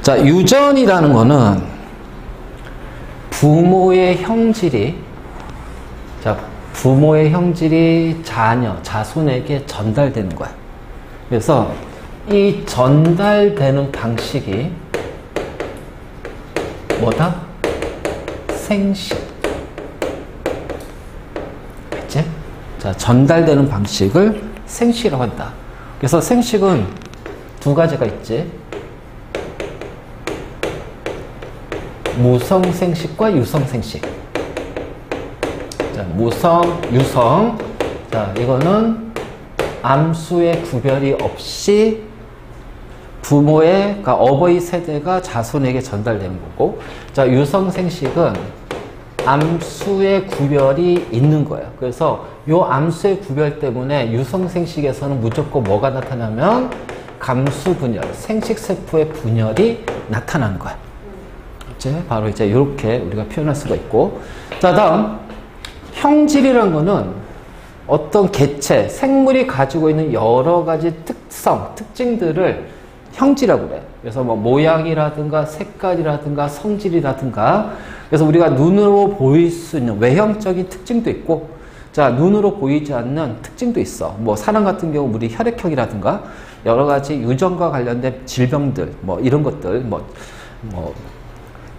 자, 유전이라는 거는 부모의 형질이 자녀, 자손에게 전달되는 거야. 그래서 이 전달되는 방식이 뭐다? 생식. 그치? 자, 전달되는 방식을 생식이라고 한다. 그래서 생식은 두 가지가 있지. 무성생식과 유성생식. 자, 무성, 유성. 자, 이거는 암수의 구별이 없이 부모의, 그러니까 어버이 세대가 자손에게 전달되는 거고, 자, 유성생식은 암수의 구별이 있는 거예요. 그래서 요 암수의 구별 때문에 유성생식에서는 무조건 뭐가 나타나면 감수분열, 생식세포의 분열이 나타나는 거야. 이제 바로 이제 이렇게 우리가 표현할 수가 있고, 자, 다음 형질이라는 거는 어떤 개체, 생물이 가지고 있는 여러 가지 특성, 특징들을 형질이라고 그래. 그래서 뭐 모양이라든가 색깔이라든가 성질이라든가, 그래서 우리가 눈으로 보일 수 있는 외형적인 특징도 있고, 자, 눈으로 보이지 않는 특징도 있어. 뭐 사람 같은 경우 우리 혈액형이라든가 여러 가지 유전과 관련된 질병들, 뭐 이런 것들, 뭐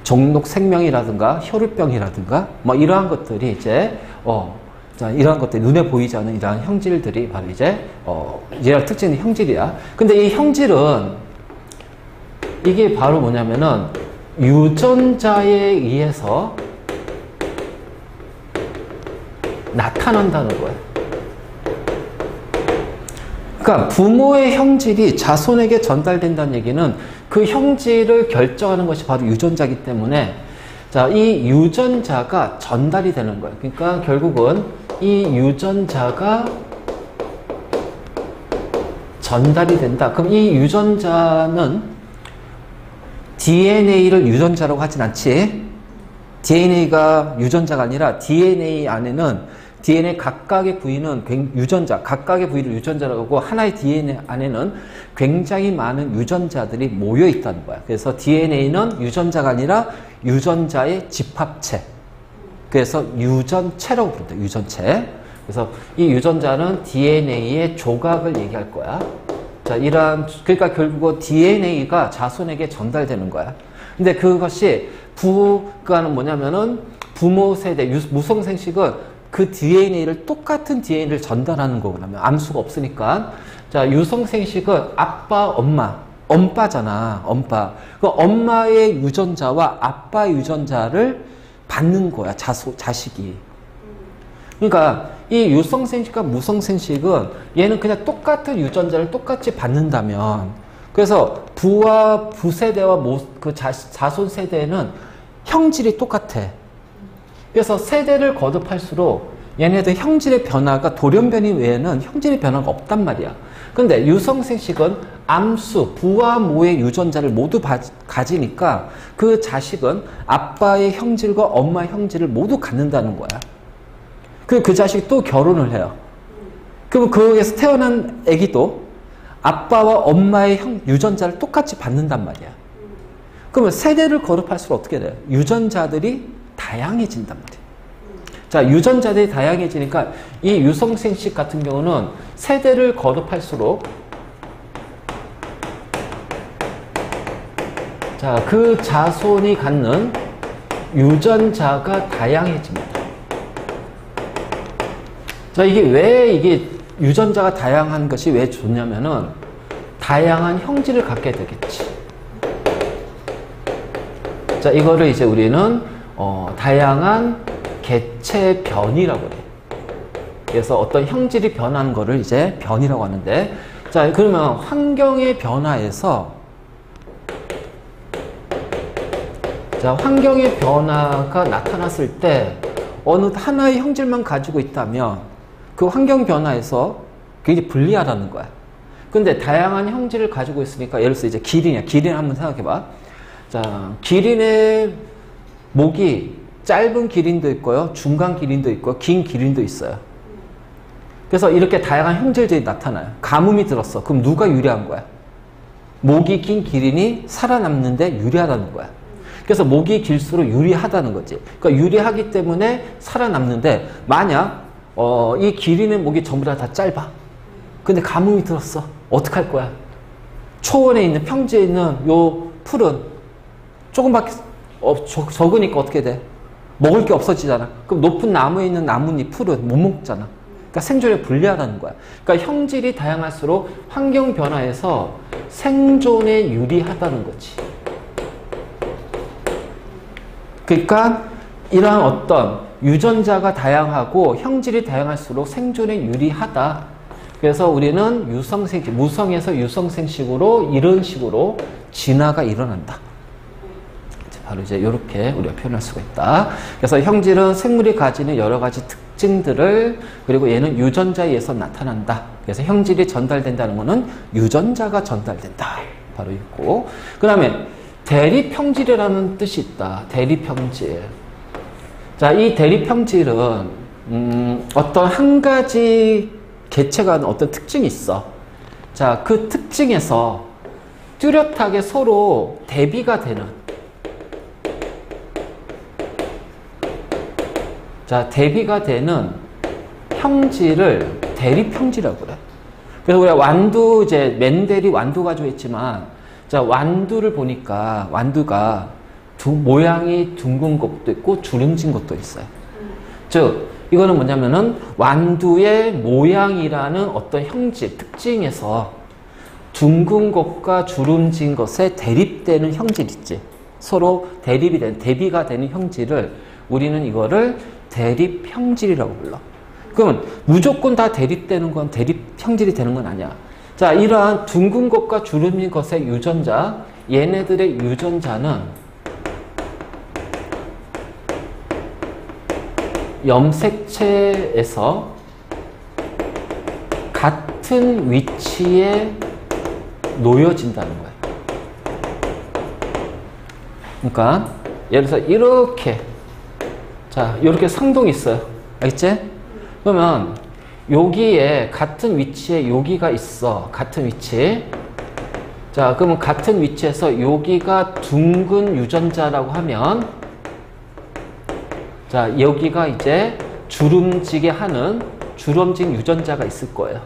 종록 생명이라든가 혈우병이라든가 뭐 이러한 것들이 이제 자, 이러한 것들이 눈에 보이지 않는 이러한 형질들이 바로 이제 이러한 특징의 형질이야. 근데 이 형질은 이게 바로 뭐냐면은 유전자에 의해서 나타난다는 거예요. 그러니까 부모의 형질이 자손에게 전달된다는 얘기는 그 형질을 결정하는 것이 바로 유전자이기 때문에, 자, 이 유전자가 전달이 되는 거예요. 그러니까 결국은 이 유전자가 전달이 된다. 그럼 이 유전자는 DNA를 유전자라고 하진 않지. DNA가 유전자가 아니라 DNA 안에는 DNA 각각의 부위는 유전자, 각각의 부위를 유전자라고 하고 하나의 DNA 안에는 굉장히 많은 유전자들이 모여 있다는 거야. 그래서 DNA는 유전자가 아니라 유전자의 집합체. 그래서 유전체라고 부른다. 유전체. 그래서 이 유전자는 DNA의 조각을 얘기할 거야. 자, 그러니까 결국 DNA가 자손에게 전달되는 거야. 근데 그것이 그거는 뭐냐면은 부모 세대, 무성생식은 그 DNA를 똑같은 DNA를 전달하는 거거든요. 암수가 없으니까. 자, 유성생식은 아빠, 엄빠잖아. 엄빠. 그 엄마의 유전자와 아빠의 유전자를 받는 거야. 자식이. 그러니까 이 유성생식과 무성생식은 얘는 그냥 똑같은 유전자를 똑같이 받는다면, 그래서 부와 부세대와 그 자손 세대는 형질이 똑같아. 그래서 세대를 거듭할수록 얘네들 형질의 변화가 돌연변이 외에는 형질의 변화가 없단 말이야. 근데 유성생식은 암수, 부와 모의 유전자를 모두 가지니까 그 자식은 아빠의 형질과 엄마의 형질을 모두 갖는다는 거야. 그 자식이 또 결혼을 해요. 그럼 거기에서 태어난 아기도 아빠와 엄마의 유전자를 똑같이 받는단 말이야. 그러면 세대를 거듭할수록 어떻게 돼요? 유전자들이 다양해진단 말이에요. 자, 유전자들이 다양해지니까 이 유성생식 같은 경우는 세대를 거듭할수록, 자, 그 자손이 갖는 유전자가 다양해집니다. 자, 이게 유전자가 다양한 것이 왜 좋냐면은 다양한 형질을 갖게 되겠지. 자, 이거를 이제 우리는 다양한 개체 변이라고 그래. 그래서 어떤 형질이 변한 거를 이제 변이라고 하는데, 자, 그러면 환경의 변화에서, 자, 환경의 변화가 나타났을 때 어느 하나의 형질만 가지고 있다면 그 환경 변화에서 굉장히 불리하다는 거야. 근데 다양한 형질을 가지고 있으니까, 예를 들어서 이제 기린 한번 생각해 봐. 자, 기린의 목이 짧은 기린도 있고요, 중간 기린도 있고, 긴 기린도 있어요. 그래서 이렇게 다양한 형질들이 나타나요. 가뭄이 들었어. 그럼 누가 유리한 거야? 목이 긴 기린이 살아남는데 유리하다는 거야. 그래서 목이 길수록 유리하다는 거지. 그러니까 유리하기 때문에 살아남는데 만약 이 기린의 목이 전부 다 짧아. 근데 가뭄이 들었어. 어떡할 거야? 초원에 있는 평지에 있는 요 풀은 조금밖에 적으니까 어떻게 돼? 먹을 게 없어지잖아. 그럼 높은 나무에 있는 나뭇잎 풀은 못 먹잖아. 그러니까 생존에 불리하다는 거야. 그러니까 형질이 다양할수록 환경 변화에서 생존에 유리하다는 거지. 그러니까 이러한 어떤 유전자가 다양하고 형질이 다양할수록 생존에 유리하다. 그래서 우리는 무성에서 유성생식으로 이런 식으로 진화가 일어난다. 바로 이제 이렇게 우리가 표현할 수가 있다. 그래서 형질은 생물이 가지는 여러 가지 특징들을 그리고 얘는 유전자에 의해서 나타난다. 그래서 형질이 전달된다는 것은 유전자가 전달된다. 바로 있고 그 다음에 대립형질이라는 뜻이 있다. 대립형질. 자, 이 대립형질은 어떤 한 가지 개체가 하는 어떤 특징이 있어. 자, 그 특징에서 뚜렷하게 서로 대비가 되는 대비가 되는 형질을 대립형질이라고 그래. 그래서 우리가 완두, 이제 멘델이 완두 가지고 했지만, 자, 완두를 보니까 완두가 모양이 둥근 것도 있고 주름진 것도 있어요. 즉, 이거는 뭐냐면은 완두의 모양이라는 어떤 형질, 특징에서 둥근 것과 주름진 것에 대립되는 형질 있지. 서로 대비가 되는 형질을 우리는 이거를 대립형질이라고 불러. 그러면 무조건 다 대립되는 건 대립형질이 되는 건 아니야. 자, 이러한 둥근 것과 주름진 것의 유전자, 얘네들의 유전자는 염색체에서 같은 위치에 놓여진다는 거야. 그러니까 예를 들어서 이렇게 자, 이렇게 상동이 있어요. 알겠지? 그러면 여기에 같은 위치에 여기가 있어. 같은 위치. 자, 그러면 같은 위치에서 여기가 둥근 유전자라고 하면 자, 여기가 이제 주름지게 하는 주름진 유전자가 있을 거예요.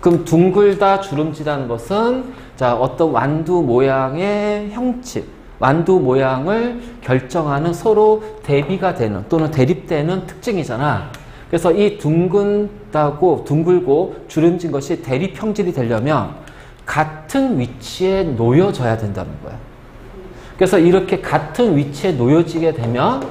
그럼 둥글다 주름지다는 것은 자, 어떤 완두 모양의 형체, 완두 모양을 결정하는 서로 대비가 되는 또는 대립되는 특징이잖아. 그래서 이 둥글고 주름진 것이 대립형질이 되려면 같은 위치에 놓여져야 된다는 거야. 그래서 이렇게 같은 위치에 놓여지게 되면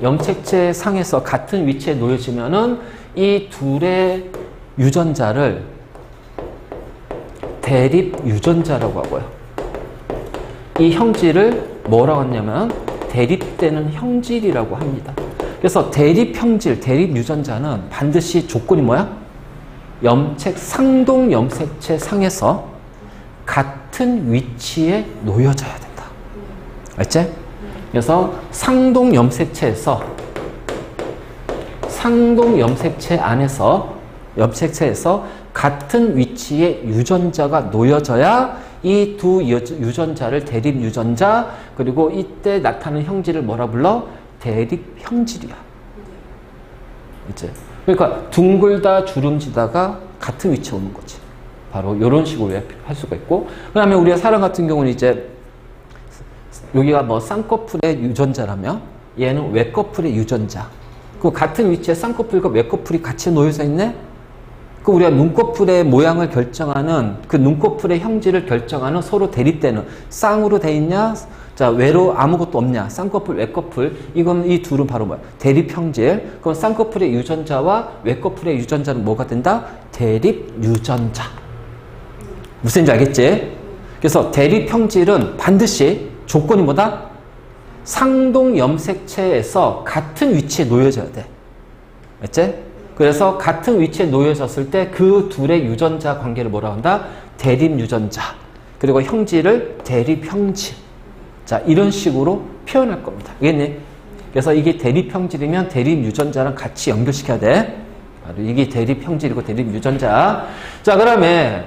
염색체 상에서 같은 위치에 놓여지면은 이 둘의 유전자를 대립 유전자라고 하고요. 이 형질을 뭐라고 하냐면 대립되는 형질이라고 합니다. 그래서 대립형질, 대립유전자는 반드시 조건이 뭐야? 상동 염색체 상에서 같은 위치에 놓여져야 된다. 알지? 그래서 상동 염색체에서 염색체에서 같은 위치에 유전자가 놓여져야 이 두 유전자를 대립 유전자 그리고 이때 나타나는 형질을 뭐라 불러? 대립 형질이야. 이제 그러니까 둥글다 주름지다가 같은 위치에 오는 거지. 바로 이런 식으로 할 수가 있고 그다음에 우리가 사람 같은 경우는 이제 여기가 뭐 쌍꺼풀의 유전자라면 얘는 외꺼풀의 유전자. 그 같은 위치에 쌍꺼풀과 외꺼풀이 같이 놓여져 있네. 그 우리가 눈꺼풀의 모양을 결정하는 그 눈꺼풀의 형질을 결정하는 서로 대립되는 쌍으로 돼 있냐 자 외로 아무것도 없냐 쌍꺼풀 외꺼풀 이건 이 둘은 바로 뭐야 대립 형질. 그럼 쌍꺼풀의 유전자와 외꺼풀의 유전자는 뭐가 된다? 대립 유전자. 무슨 얘기인지 알겠지? 그래서 대립 형질은 반드시 조건이 뭐다? 상동 염색체에서 같은 위치에 놓여져야 돼. 알겠지? 그래서 같은 위치에 놓여졌을 때 그 둘의 유전자 관계를 뭐라고 한다? 대립 유전자. 그리고 형질을 대립 형질. 자, 이런 식으로 표현할 겁니다. 알겠니? 그래서 이게 대립 형질이면 대립 유전자랑 같이 연결시켜야 돼. 바로 이게 대립 형질이고 대립 유전자. 자, 그다음에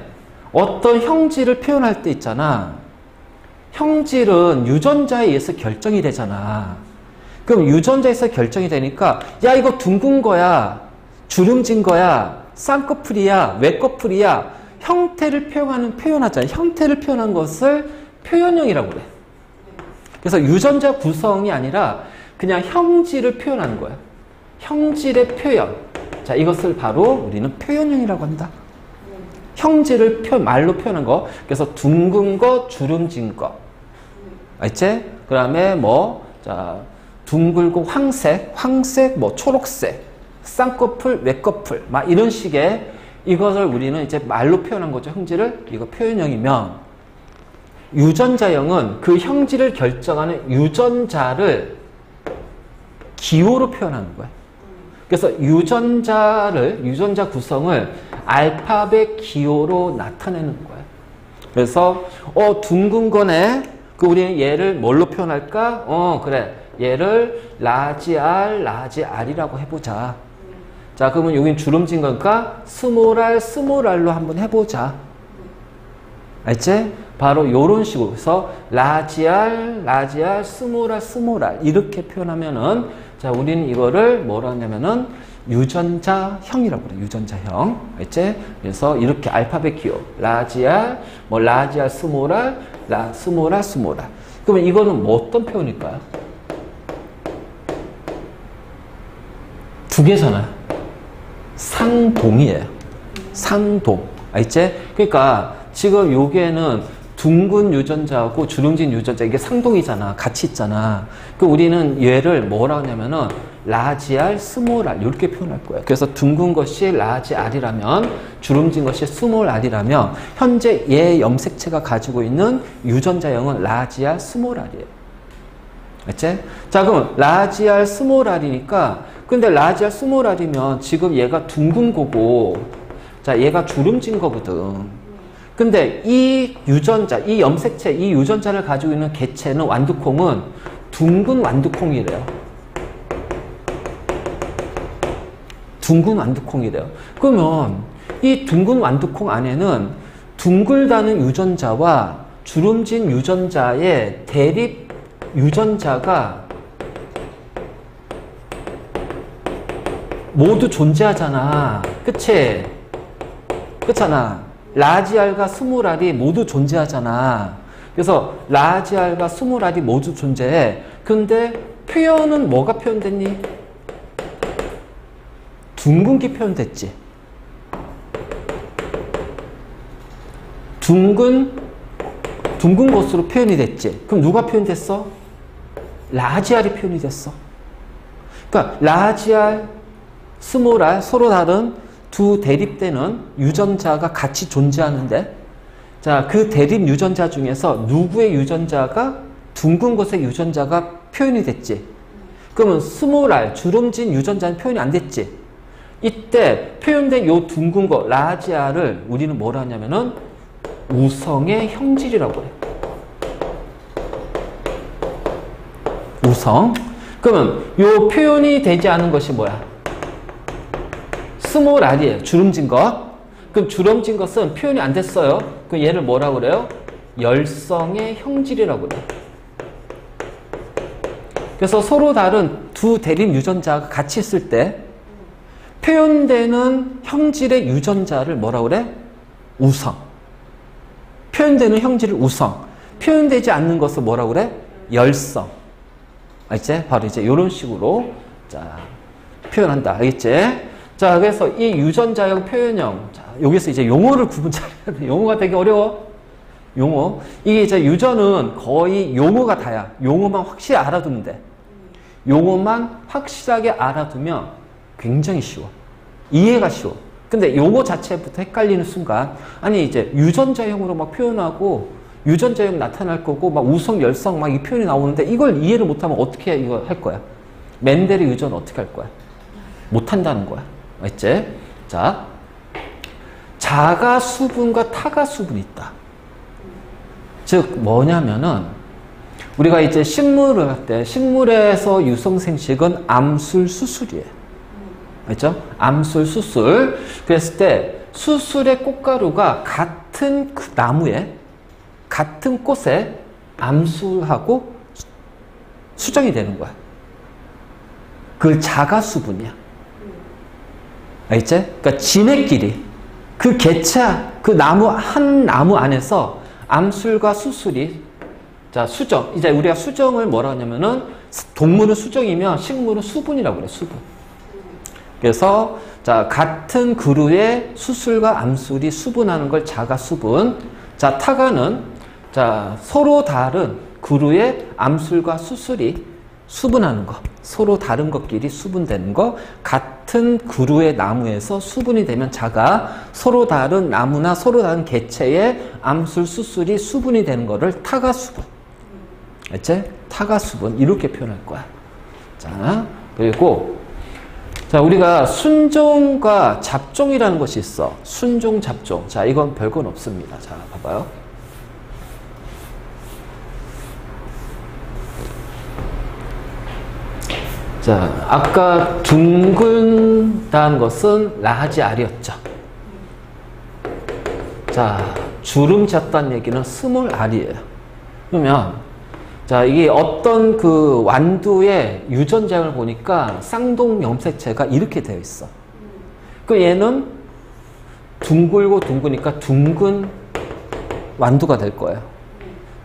어떤 형질을 표현할 때 있잖아. 형질은 유전자에 의해서 결정이 되잖아. 그럼 유전자에서 결정이 되니까 야 이거 둥근 거야, 주름진 거야, 쌍꺼풀이야, 외꺼풀이야, 형태를 표현하잖아. 형태를 표현한 것을 표현형이라고 그래. 그래서 유전자 구성이 아니라 그냥 형질을 표현하는 거야. 형질의 표현. 자, 이것을 바로 우리는 표현형이라고 한다. 형질을 말로 표현한 거. 그래서 둥근 거, 주름진 거. 알지? 그 다음에 자, 둥글고 황색, 초록색, 쌍꺼풀, 외꺼풀, 막 이런 식의 이것을 우리는 이제 말로 표현한 거죠. 형질을. 이거 표현형이면 유전자형은 그 형질을 결정하는 유전자를 기호로 표현하는 거야. 그래서 유전자 구성을 알파벳 기호로 나타내는 거야. 그래서 둥근 거네. 우리는 얘를 뭘로 표현할까? 그래. 얘를 라지 R이라고 해보자. 자, 그러면 여긴 주름진 거니까 스몰 R로 한번 해보자. 알지? 바로 요런 식으로. 그래서 라지 R, 스몰 R 이렇게 표현하면은 자, 우리는 이거를 뭐라 하냐면은 유전자형이라고 그래. 유전자형. 알지? 그래서 이렇게 알파벳 기호. 라지 R, 스몰 R, 스몰 R. 그러면 이거는 어떤 표현일까요? 두 개잖아. 상동이에요. 상동. 알지? 그러니까 지금 요게는 둥근 유전자하고 주름진 유전자 이게 상동이잖아. 같이 있잖아. 그 우리는 얘를 뭐라 하냐면은 라지 R, 스몰 R 이렇게 표현할 거예요. 그래서 둥근 것이 라지 R이라면 주름진 것이 스몰 R이라면 현재 얘 염색체가 가지고 있는 유전자형은 라지 R, 스몰 R이에요. 알지? 자, 그럼 라지 R, 스몰 R이니까 근데 라지 R, 스몰 R이면 지금 얘가 둥근 거고 자, 얘가 주름진 거거든. 근데 이 유전자, 이 염색체, 이 유전자를 가지고 있는 개체는 완두콩은 둥근 완두콩이래요. 둥근 완두콩이래요. 그러면 이 둥근 완두콩 안에는 둥글다는 유전자와 주름진 유전자의 대립 유전자가 모두 존재하잖아. 그치? 그렇잖아. 라지 R과 스몰 R이 모두 존재하잖아. 그래서 라지 R과 스몰 R이 모두 존재해. 근데 표현은 뭐가 표현됐니? 둥근 게 표현됐지. 둥근 것으로 표현이 됐지. 그럼 누가 표현됐어? 라지 R이 표현이 됐어. 그러니까 라지 R, 스몰 R 서로 다른 두 대립되는 유전자가 같이 존재하는데 자, 그 대립 유전자 중에서 누구의 유전자가 둥근 것의 유전자가 표현이 됐지. 그러면 스몰 R, 주름진 유전자는 표현이 안 됐지. 이때 표현된 요 둥근 거 라지 R을 우리는 뭐라 하냐면은 우성의 형질이라고 해. 우성. 그러면 요 표현이 되지 않은 것이 뭐야? 스몰 R이에요. 주름진 것. 그럼 주름진 것은 표현이 안 됐어요. 그럼 얘를 뭐라고 그래요? 열성의 형질이라고 그래요. 그래서 서로 다른 두 대립 유전자가 같이 있을 때 표현되는 형질의 유전자를 뭐라고 그래? 우성. 표현되는 형질을 우성. 표현되지 않는 것을 뭐라고 그래? 열성. 알겠지? 바로 이제 이런 식으로 자, 표현한다. 알겠지? 자, 그래서 이 유전자형, 표현형. 자, 여기서 이제 용어를 구분 잘 해야 돼. 용어가 되게 어려워. 용어. 이게 이제 유전은 거의 용어가 다야. 용어만 확실히 알아두면 돼. 용어만 확실하게 알아두면 굉장히 쉬워. 이해가 쉬워. 근데 용어 자체부터 헷갈리는 순간, 아니, 이제 유전자형으로 막 표현하고, 유전자형 나타날 거고, 막 우성, 열성 막 이 표현이 나오는데, 이걸 이해를 못하면 어떻게 이거 할 거야? 멘델의 유전은 어떻게 할 거야? 못한다는 거야. 알지? 자, 자가 수분과 타가 수분이 있다. 즉 뭐냐면은 우리가 이제 식물을 할 때 식물에서 유성생식은 암술, 수술이에요. 알죠? 암술, 수술. 그랬을 때 수술의 꽃가루가 같은 같은 그 나무에, 같은 꽃에 암수하고 수정이 되는 거야. 그 자가 수분이야. 알겠지? 그러니까 진액끼리 그 개체, 그 나무, 한 나무 안에서 암술과 수술이, 자, 수정. 이제 우리가 수정을 뭐라 하냐면은, 동물은 수정이면 식물은 수분이라고 그래, 수분. 그래서, 자, 같은 그루에 수술과 암술이 수분하는 걸 자가 수분. 자, 타가는, 자, 서로 다른 그루에 암술과 수술이 수분하는 거. 서로 다른 것끼리 수분되는 거. 같은 그루의 나무에서 수분이 되면 자가, 서로 다른 나무나 서로 다른 개체의 암술, 수술이 수분이 되는 거를 타가 수분. 알지? 타가 수분. 이렇게 표현할 거야. 자, 그리고, 자, 우리가 순종과 잡종이라는 것이 있어. 순종, 잡종. 자, 이건 별건 없습니다. 자, 봐봐요. 자, 아까 둥근다는 것은 라지알이었죠. 자, 주름 졌다는 얘기는 스몰 알이에요. 그러면, 자, 이게 어떤 그 완두의 유전자를 보니까 쌍둥 염색체가 이렇게 되어 있어. 그 얘는 둥글고 둥그니까 둥근 완두가 될 거예요.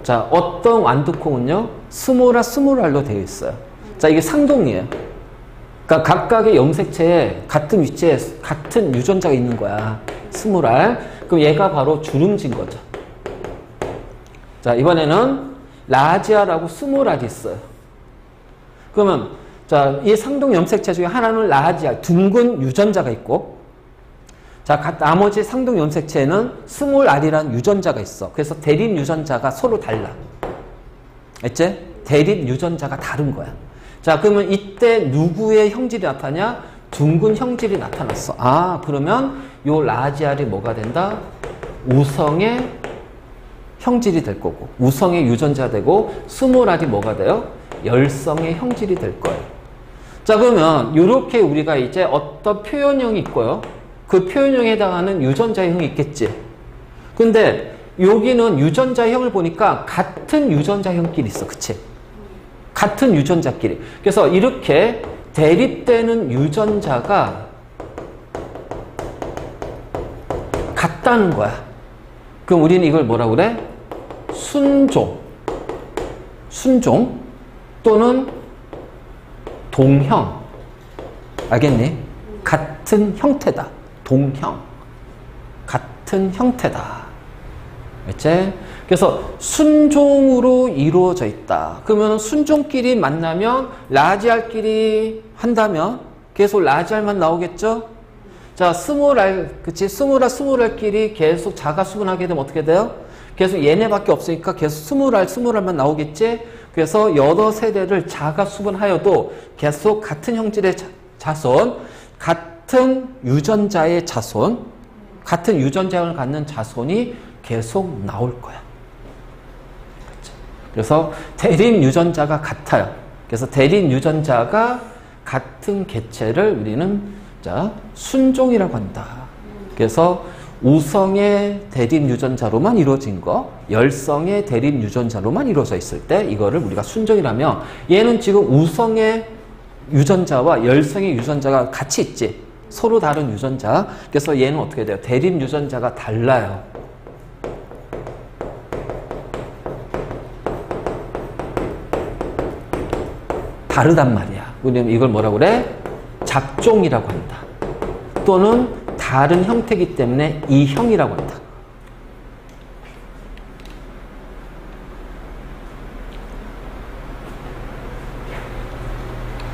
자, 어떤 완두콩은요, 스몰알로 되어 있어요. 자, 이게 상동이에요. 그러니까 각각의 염색체에 같은 위치에 같은 유전자가 있는 거야. 스몰알. 그럼 얘가 바로 주름진 거죠. 자, 이번에는 라지알하고 스몰알이 있어요. 그러면, 자, 이 상동 염색체 중에 하나는 라지알, 둥근 유전자가 있고, 자, 나머지 상동 염색체에는 스몰알이라는 유전자가 있어. 그래서 대립 유전자가 서로 달라. 알지? 대립 유전자가 다른 거야. 자, 그러면 이때 누구의 형질이 나타나냐? 둥근 형질이 나타났어. 아, 그러면 요 라지알이 뭐가 된다? 우성의 형질이 될 거고, 우성의 유전자 되고, 스몰알이 뭐가 돼요? 열성의 형질이 될 거예요. 자, 그러면 이렇게 우리가 이제 어떤 표현형이 있고요. 그 표현형에 해당하는 유전자형이 있겠지. 근데 여기는 유전자형을 보니까 같은 유전자형끼리 있어. 그치? 같은 유전자끼리. 그래서 이렇게 대립되는 유전자가 같다는 거야. 그럼 우리는 이걸 뭐라고 그래? 순종 또는 동형. 알겠니? 같은 형태다. 동형. 같은 형태다. 알지? 그래서 순종으로 이루어져 있다. 그러면 순종끼리 만나면 라지알끼리 한다면 계속 라지알만 나오겠죠? 자, 스몰알, 그치? 스몰알끼리 계속 자가 수분하게 되면 어떻게 돼요? 계속 얘네밖에 없으니까 계속 스몰알만 나오겠지? 그래서 여러 세대를 자가 수분하여도 계속 같은 형질의 자손, 같은 유전자의 자손, 같은 유전자를 갖는 자손이 계속 나올 거야. 그래서 대립 유전자가 같아요. 그래서 대립 유전자가 같은 개체를 우리는 자, 순종이라고 한다. 그래서 우성의 대립 유전자로만 이루어진 거, 열성의 대립 유전자로만 이루어져 있을 때 이거를 우리가 순종이라면, 얘는 지금 우성의 유전자와 열성의 유전자가 같이 있지. 서로 다른 유전자. 그래서 얘는 어떻게 돼요? 대립 유전자가 달라요. 다르단 말이야. 우리는 이걸 뭐라고 그래? 잡종이라고 한다. 또는 다른 형태이기 때문에 이형이라고 한다.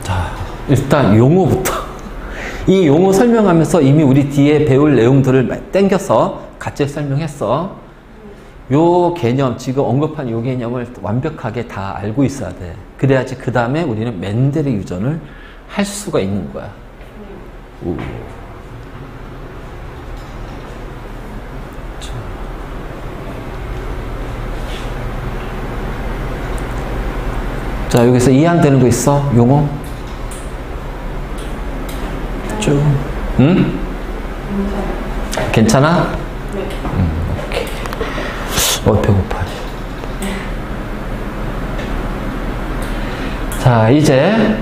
자, 일단 용어부터. 이 용어 설명하면서 이미 우리 뒤에 배울 내용들을 땡겨서 같이 설명했어. 요 개념, 지금 언급한 요 개념을 완벽하게 다 알고 있어야 돼. 그래야지 그 다음에 우리는 멘델의 유전을 할 수가 있는 거야. 자, 여기서 이해 안 되는 거 있어? 용어? 쭉. 응? 괜찮아? 네. 오케이. 배고파. 자, 이제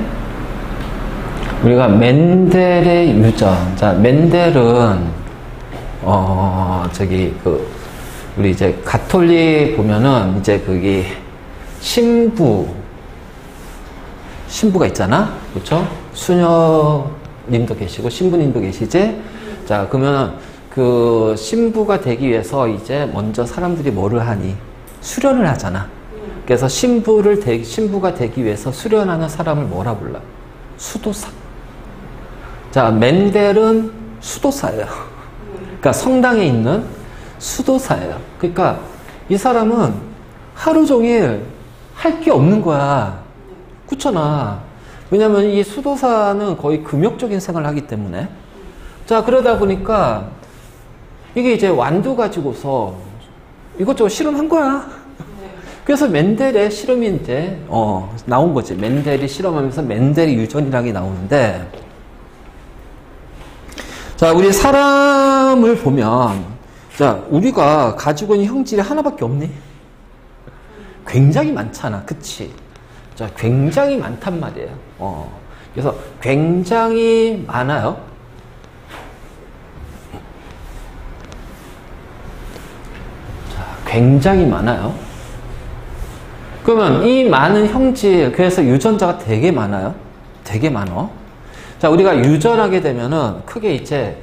우리가 멘델의 유전. 자, 멘델은 우리 이제 가톨릭 보면은 이제 거기 신부가 있잖아, 그렇죠? 수녀님도 계시고 신부님도 계시지. 자, 그러면 그 신부가 되기 위해서 이제 먼저 사람들이 뭐를 하니? 수련을 하잖아. 그래서 신부가 되기 위해서 수련하는 사람을 뭐라 불러? 수도사. 자, 멘델은 수도사예요. 그러니까 성당에 있는 수도사예요. 그러니까 이 사람은 하루 종일 할 게 없는 거야. 그렇잖아. 왜냐면 이 수도사는 거의 금욕적인 생활을 하기 때문에. 자, 그러다 보니까 이게 이제 완두 가지고서 이것저것 실험한 거야. 그래서 멘델의 실험이 이제 나온 거지. 멘델이 실험하면서 멘델의 유전이라는 게 나오는데, 자, 우리 사람을 보면, 자, 우리가 가지고 있는 형질이 하나밖에 없니? 굉장히 많잖아. 그치? 자, 굉장히 많단 말이에요. 그래서 굉장히 많아요. 자, 굉장히 많아요. 그러면 이 많은 형질, 그래서 유전자가 되게 많아요. 되게 많어. 자, 우리가 유전하게 되면은 크게 이제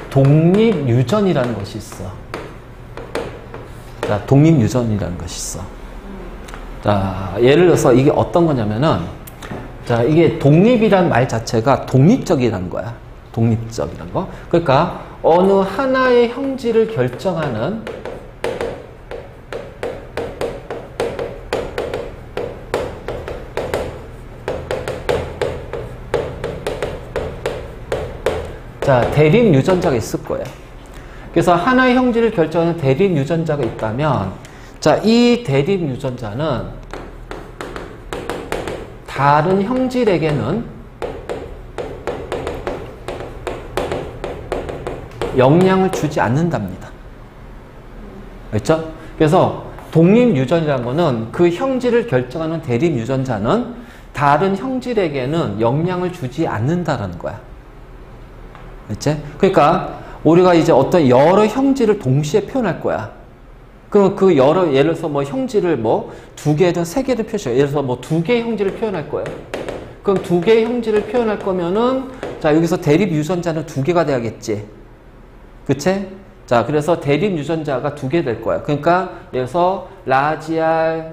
독립유전이라는 것이 있어. 자, 독립유전이라는 것이 있어. 자, 예를 들어서 이게 어떤 거냐면은, 자, 이게 독립이란 말 자체가 독립적이라는 거야. 독립적이라는 거. 그러니까 어느 하나의 형질을 결정하는 자, 대립 유전자가 있을 거예요. 그래서 하나의 형질을 결정하는 대립 유전자가 있다면, 자, 이 대립 유전자는 다른 형질에게는 영향을 주지 않는답니다. 그렇죠? 그래서 독립 유전이라는 거는 그 형질을 결정하는 대립 유전자는 다른 형질에게는 영향을 주지 않는다라는 거야. 그치? 그러니까 우리가 이제 어떤 여러 형질을 동시에 표현할 거야. 그럼 그 예를 들어서 뭐 형질을 뭐 2개든 3개든 표시해. 예를 들어서 뭐 2개의 형질을 표현할 거예요. 그럼 2개의 형질을 표현할 거면은, 자, 여기서 대립 유전자는 2개가 돼야겠지. 그치? 자, 그래서 대립 유전자가 2개 될 거야. 그러니까 예를 들어서 라지 R,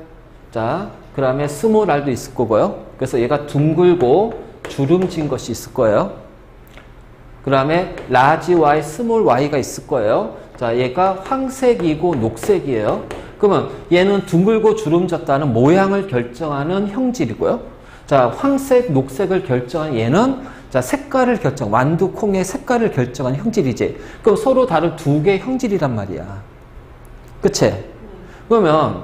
자, 그 다음에 스몰 R도 있을 거고요. 그래서 얘가 둥글고 주름진 것이 있을 거예요. 그 다음에 라지 Y, 스몰 y가 있을 거예요. 자, 얘가 황색이고 녹색이에요. 그러면 얘는 둥글고 주름졌다는 모양을 결정하는 형질이고요. 자, 황색, 녹색을 결정한 얘는 자, 색깔을 완두콩의 색깔을 결정한 형질이지. 그럼 서로 다른 2개의 형질이란 말이야. 그치? 그러면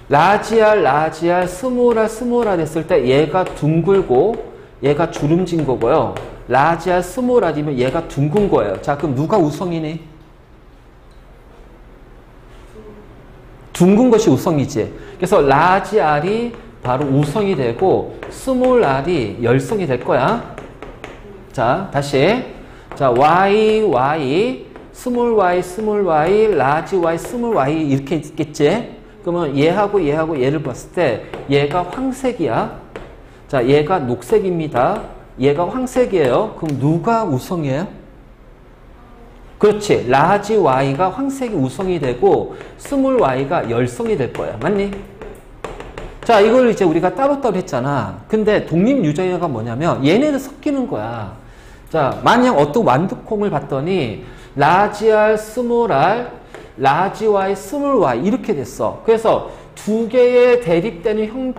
라지 R, 스몰 R 했을 때 얘가 둥글고 얘가 주름진 거고요. 라지 R, 스몰 R이면 얘가 둥근 거예요. 자, 그럼 누가 우성이니? 둥근 것이 우성이지. 그래서 라지 R이 바로 우성이 되고 스몰 R이 열성이 될 거야. 자, 다시. 자, Y, 스몰 y, 라지 Y, 스몰 y 이렇게 있겠지? 그러면 얘하고 얘를 봤을 때 얘가 황색이야. 자, 얘가 녹색입니다. 얘가 황색이에요. 그럼 누가 우성이에요? 그렇지. 라지 Y가 황색이 우성이 되고 스몰 y가 열성이 될 거야. 맞니? 자, 이걸 이제 우리가 따로따로 했잖아. 근데 독립유전자가 뭐냐면 얘네들 섞이는 거야. 자, 만약 어떤 완두콩을 봤더니 라지 R, 스몰 R, 라지 Y, 스몰 y 이렇게 됐어. 그래서 2개의 대립되는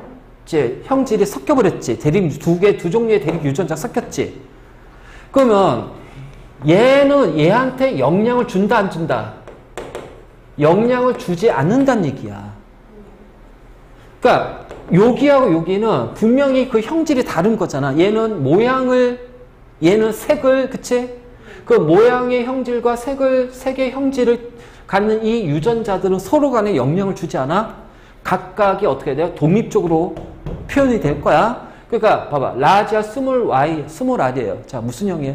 형질이 섞여버렸지. 두 종류의 대립 유전자가 섞였지. 그러면 얘는 얘한테 영향을 준다, 안 준다? 영향을 주지 않는다는 얘기야. 그러니까 여기하고 여기는 분명히 그 형질이 다른 거잖아. 얘는 색을, 그치? 그 모양의 형질과 색의 형질을 갖는 이 유전자들은 서로 간에 영향을 주지 않아? 각각이 어떻게 돼요? 독립적으로 표현이 될 거야. 그러니까 봐봐. 라지와 스몰 y, 스몰 r이에요. 자, 무슨 형이에요?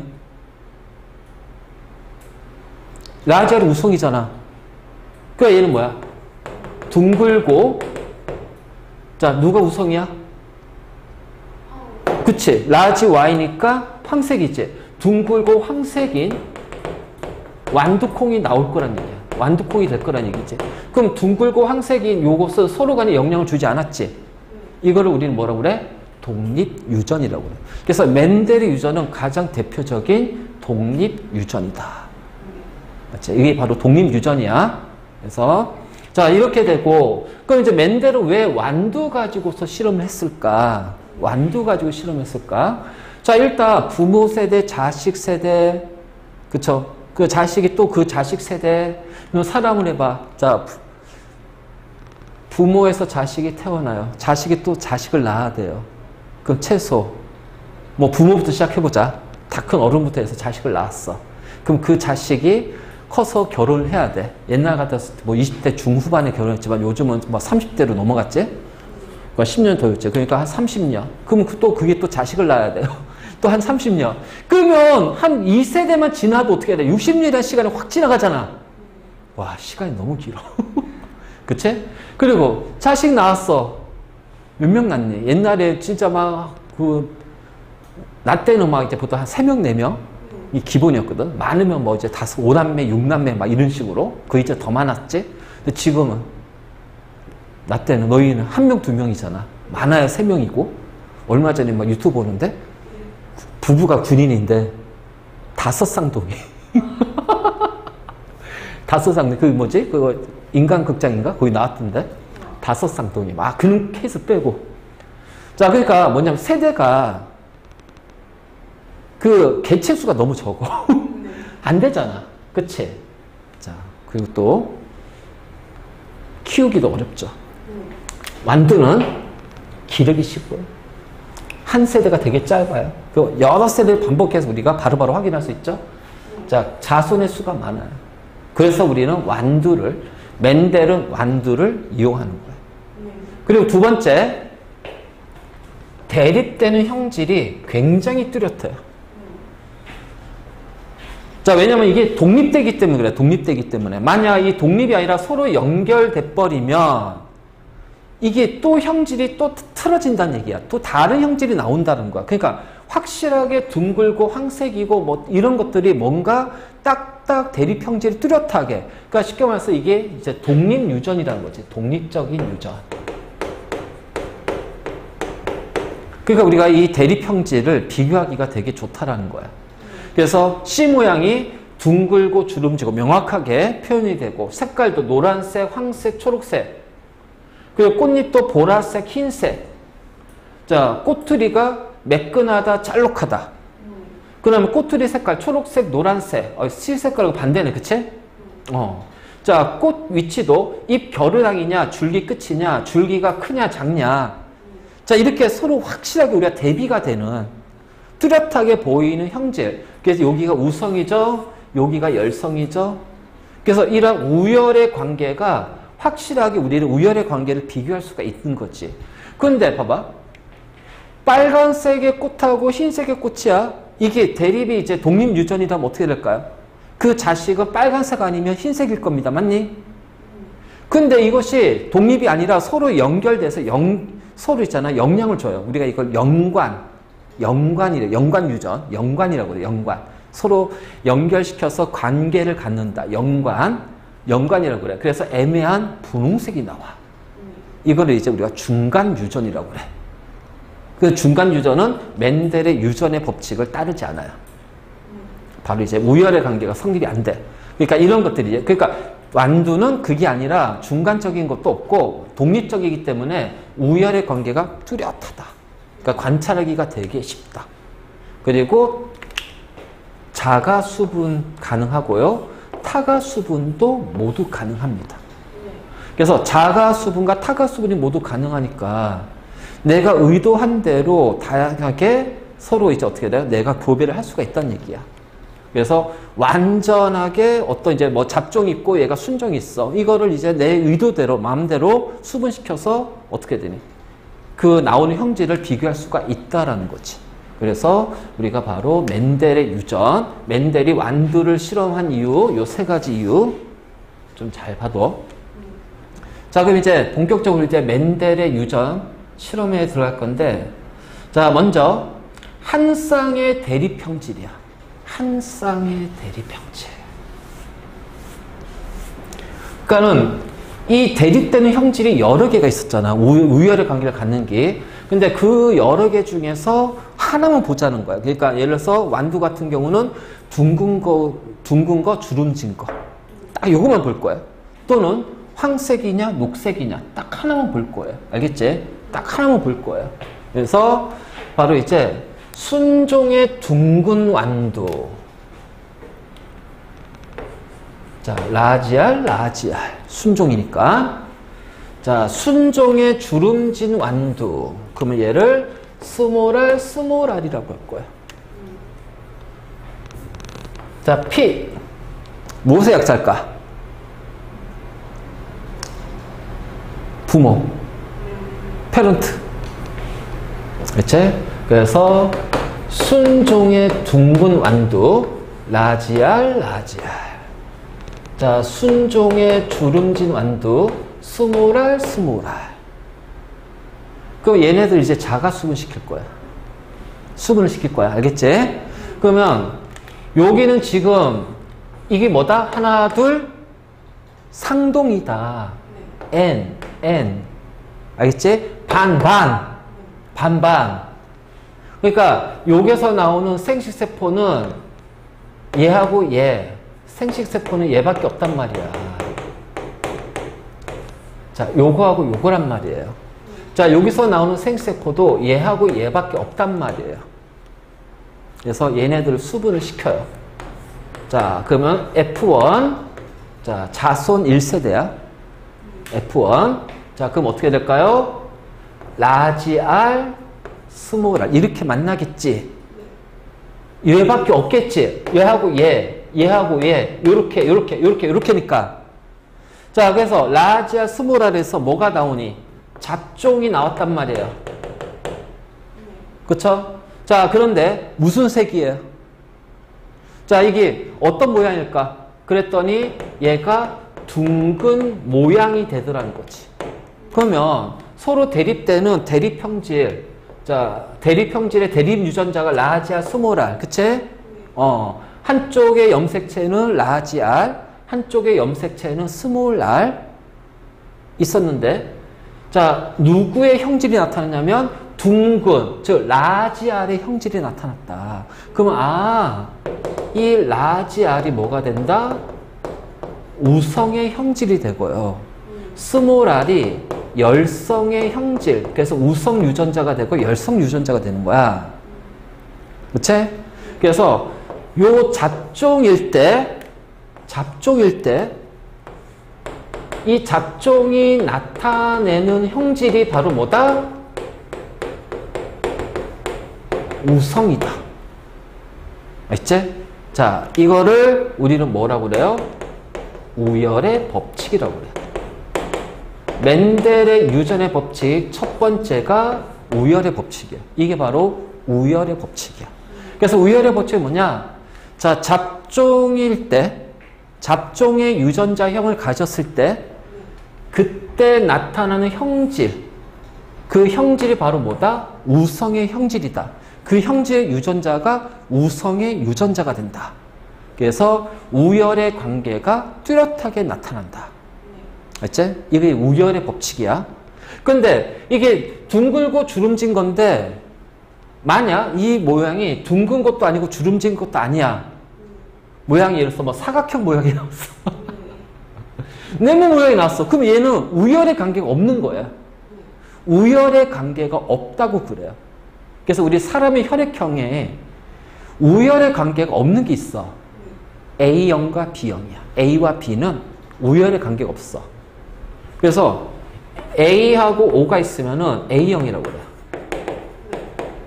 라지아는 우성이잖아. 그러니까 얘는 뭐야? 둥글고, 자, 누가 우성이야? 그치. 라지 y니까 황색이지. 둥글고 황색인 완두콩이 나올 거란 얘기야. 완두콩이 될 거란 얘기지. 그럼 둥글고 황색인 요것은 서로 간에 영향을 주지 않았지. 이거를 우리는 뭐라고 그래? 독립유전이라고 그래. 그래서 멘델의 유전은 가장 대표적인 독립유전이다. 맞지? 이게 바로 독립유전이야. 그래서 자, 이렇게 되고, 그럼 이제 멘델은 왜 완두 가지고서 실험을 했을까? 완두 가지고 실험했을까? 자, 일단 부모 세대, 자식 세대, 그쵸? 그 자식이 또 그 자식 세대, 사람을 해봐. 자, 부모에서 자식이 태어나요. 자식이 또 자식을 낳아야 돼요. 그럼 최소, 뭐 부모부터 시작해보자. 다 큰 어른부터 해서 자식을 낳았어. 그럼 그 자식이 커서 결혼을 해야 돼. 옛날 같았을 때 뭐 20대 중후반에 결혼했지만 요즘은 뭐 30대로 넘어갔지? 그러니까 10년 더였지. 그러니까 한 30년. 그럼 또 그게 또 자식을 낳아야 돼요. 또 한 30년. 그러면 한 2세대만 지나도 어떻게 해야 돼? 60년이라는 시간이 확 지나가잖아. 와, 시간이 너무 길어. 그치? 그리고 자식 낳았어. 몇 명 낳니? 옛날에 진짜 막 나 때는 막 이제 보통 한 3명, 4명? 이 기본이었거든. 많으면 뭐 이제 5남매, 6남매 막 이런 식으로. 그 이제 더 많았지? 근데 지금은 나 때는 너희는 1명, 2명이잖아. 많아야 3명이고. 얼마 전에 막 유튜브 보는데 부부가 군인인데 5쌍둥이. 5쌍둥이. 그 뭐지? 그거 인간극장인가? 거기 나왔던데. 5쌍둥이. 막 그런 케이스 빼고. 자, 그러니까 뭐냐면 세대가 그 개체수가 너무 적어. 안 되잖아. 그치? 자, 그리고 또 키우기도 어렵죠. 완두는 기르기 쉽고요. 한 세대가 되게 짧아요. 그 여러 세대를 반복해서 우리가 바로바로 확인할 수 있죠. 자, 자손의 수가 많아요. 그래서 우리는 완두를, 멘델은 완두를 이용하는 거예요. 그리고 두 번째, 대립되는 형질이 굉장히 뚜렷해요. 자, 왜냐면 이게 독립되기 때문에 그래. 독립되기 때문에. 만약 이 독립이 아니라 서로 연결돼 버리면 이게 또 형질이 또 틀어진다는 얘기야. 또 다른 형질이 나온다는 거야. 그러니까 확실하게 둥글고 황색이고 뭐 이런 것들이 뭔가 딱딱 대립 형질이 뚜렷하게. 그러니까 쉽게 말해서 이게 이제 독립유전이라는 거지. 독립적인 유전. 그러니까 우리가 이 대립 형질을 비교하기가 되게 좋다라는 거야. 그래서 C 모양이 둥글고 주름지고 명확하게 표현이 되고 색깔도 노란색, 황색, 초록색. 그리고 꽃잎도 보라색, 흰색. 자, 꼬투리가 매끈하다, 짤록하다. 그러면 꼬투리 색깔 초록색, 노란색. C 색깔하고 반대네, 그치? 자, 꽃 위치도 잎 겨드랑이냐, 줄기 끝이냐, 줄기가 크냐, 작냐. 자, 이렇게 서로 확실하게 우리가 대비가 되는 뚜렷하게 보이는 형질. 그래서 여기가 우성이죠. 여기가 열성이죠. 그래서 이런 우열의 관계가 확실하게 우리는 우열의 관계를 비교할 수가 있는 거지. 그런데 봐봐. 빨간색의 꽃하고 흰색의 꽃이야. 이게 대립이 이제 독립유전이다 하면 어떻게 될까요? 그 자식은 빨간색 아니면 흰색일 겁니다. 맞니? 근데 이것이 독립이 아니라 서로 연결돼서 서로 있잖아. 영향을 줘요. 우리가 이걸 연관이래. 연관유전. 연관이라고 그래. 연관. 서로 연결시켜서 관계를 갖는다. 연관이라고 그래. 그래서 애매한 분홍색이 나와. 이거를 이제 우리가 중간유전이라고 그래. 그 중간유전은 멘델의 유전의 법칙을 따르지 않아요. 바로 이제 우열의 관계가 성립이 안 돼. 그러니까 이런 것들이, 그러니까 완두는 그게 아니라 중간적인 것도 없고 독립적이기 때문에 우열의 관계가 뚜렷하다. 그러니까 관찰하기가 되게 쉽다. 그리고 자가 수분 가능하고요. 타가 수분도 모두 가능합니다. 그래서 자가 수분과 타가 수분이 모두 가능하니까 내가 의도한 대로 다양하게 서로 이제 어떻게 돼요? 내가 교배를 할 수가 있다는 얘기야. 그래서 완전하게 어떤 이제 뭐 잡종이 있고 얘가 순종이 있어. 이거를 이제 내 의도대로, 마음대로 수분시켜서 어떻게 되니? 그 나오는 형질을 비교할 수가 있다라는 거지. 그래서 우리가 바로 멘델의 유전, 멘델이 완두를 실험한 이유, 요 세 가지 이유 좀 잘 봐둬. 자, 그럼 이제 본격적으로 이제 멘델의 유전 실험에 들어갈 건데, 자, 먼저 한 쌍의 대립 형질이야. 한 쌍의 대립 형질. 그러니까는 이 대립되는 형질이 여러 개가 있었잖아. 우열의 관계를 갖는 게. 근데 그 여러 개 중에서 하나만 보자는 거야. 그러니까 예를 들어서 완두 같은 경우는 둥근 거, 주름진 거. 딱 요거만 볼 거야. 또는 황색이냐, 녹색이냐. 딱 하나만 볼 거예요. 알겠지? 딱 하나만 볼 거예요. 그래서 바로 이제 순종의 둥근 완두. 자, 라지알. 순종이니까. 자, 순종의 주름진 완두. 그러면 얘를 스몰알이라고 할 거야. 자, P. 무엇의 약자일까? 부모. 페런트. 그치? 그래서 순종의 둥근 완두. 라지알. 자, 순종의 주름진 완두. 스몰알. 그럼 얘네들 이제 자가 수분시킬 거야. 수분을 시킬 거야. 알겠지? 그러면 여기는 지금 이게 뭐다? 하나, 둘, 상동이다. N. 알겠지? 반반. 그러니까 여기서 나오는 생식세포는 얘하고 얘. 생식세포는 얘밖에 없단 말이야. 자, 요거하고 요거란 말이에요. 자, 여기서 나오는 생식세포도 얘하고 얘밖에 없단 말이에요. 그래서 얘네들을 수분을 시켜요. 자, 그러면 F1. 자, 자손 1세대야. F1. 자, 그럼 어떻게 될까요? 라지알, 스몰알. 이렇게 만나겠지. 얘밖에 없겠지. 얘하고 얘. 요렇게니까. 자, 그래서 라지알, 스몰알에서 뭐가 나오니? 잡종이 나왔단 말이에요. 그쵸? 자, 그런데 무슨 색이에요? 자, 이게 어떤 모양일까? 그랬더니 얘가 둥근 모양이 되더라는 거지. 그러면 서로 대립되는 대립형질. 자, 대립형질의 대립 유전자가 라지알, 스몰알. 그치? 한쪽의 염색체는 라지알, 한쪽의 염색체는 스몰알 있었는데, 자, 누구의 형질이 나타났냐면 둥근, 즉 라지알의 형질이 나타났다. 그러면 이 라지알이 뭐가 된다? 우성의 형질이 되고요. 스몰알이 열성의 형질, 그래서 우성 유전자가 되고 열성 유전자가 되는 거야. 그치? 그래서 요 잡종일 때 이 잡종이 나타내는 형질이 바로 뭐다? 우성이다. 알겠지? 자, 이거를 우리는 뭐라고 그래요? 우열의 법칙이라고 그래요. 멘델의 유전의 법칙 첫 번째가 우열의 법칙이에요. 이게 바로 우열의 법칙이야. 그래서 우열의 법칙이 뭐냐? 자, 잡종일 때, 잡종의 유전자형을 가졌을 때, 그때 나타나는 형질, 그 형질이 바로 뭐다? 우성의 형질이다. 그 형질의 유전자가 우성의 유전자가 된다. 그래서 우열의 관계가 뚜렷하게 나타난다. 알지? 이게 우열의 법칙이야. 근데 이게 둥글고 주름진 건데, 만약 이 모양이 둥근 것도 아니고 주름진 것도 아니야. 모양이 예를 들어서 뭐 사각형 모양이 나왔어. 네모 모양이 나왔어. 그럼 얘는 우열의 관계가 없는 거야. 우열의 관계가 없다고 그래요. 그래서 우리 사람의 혈액형에 우열의 관계가 없는 게 있어. A형과 B형이야. A와 B는 우열의 관계가 없어. 그래서 A하고 O가 있으면은 A형이라고 그래요.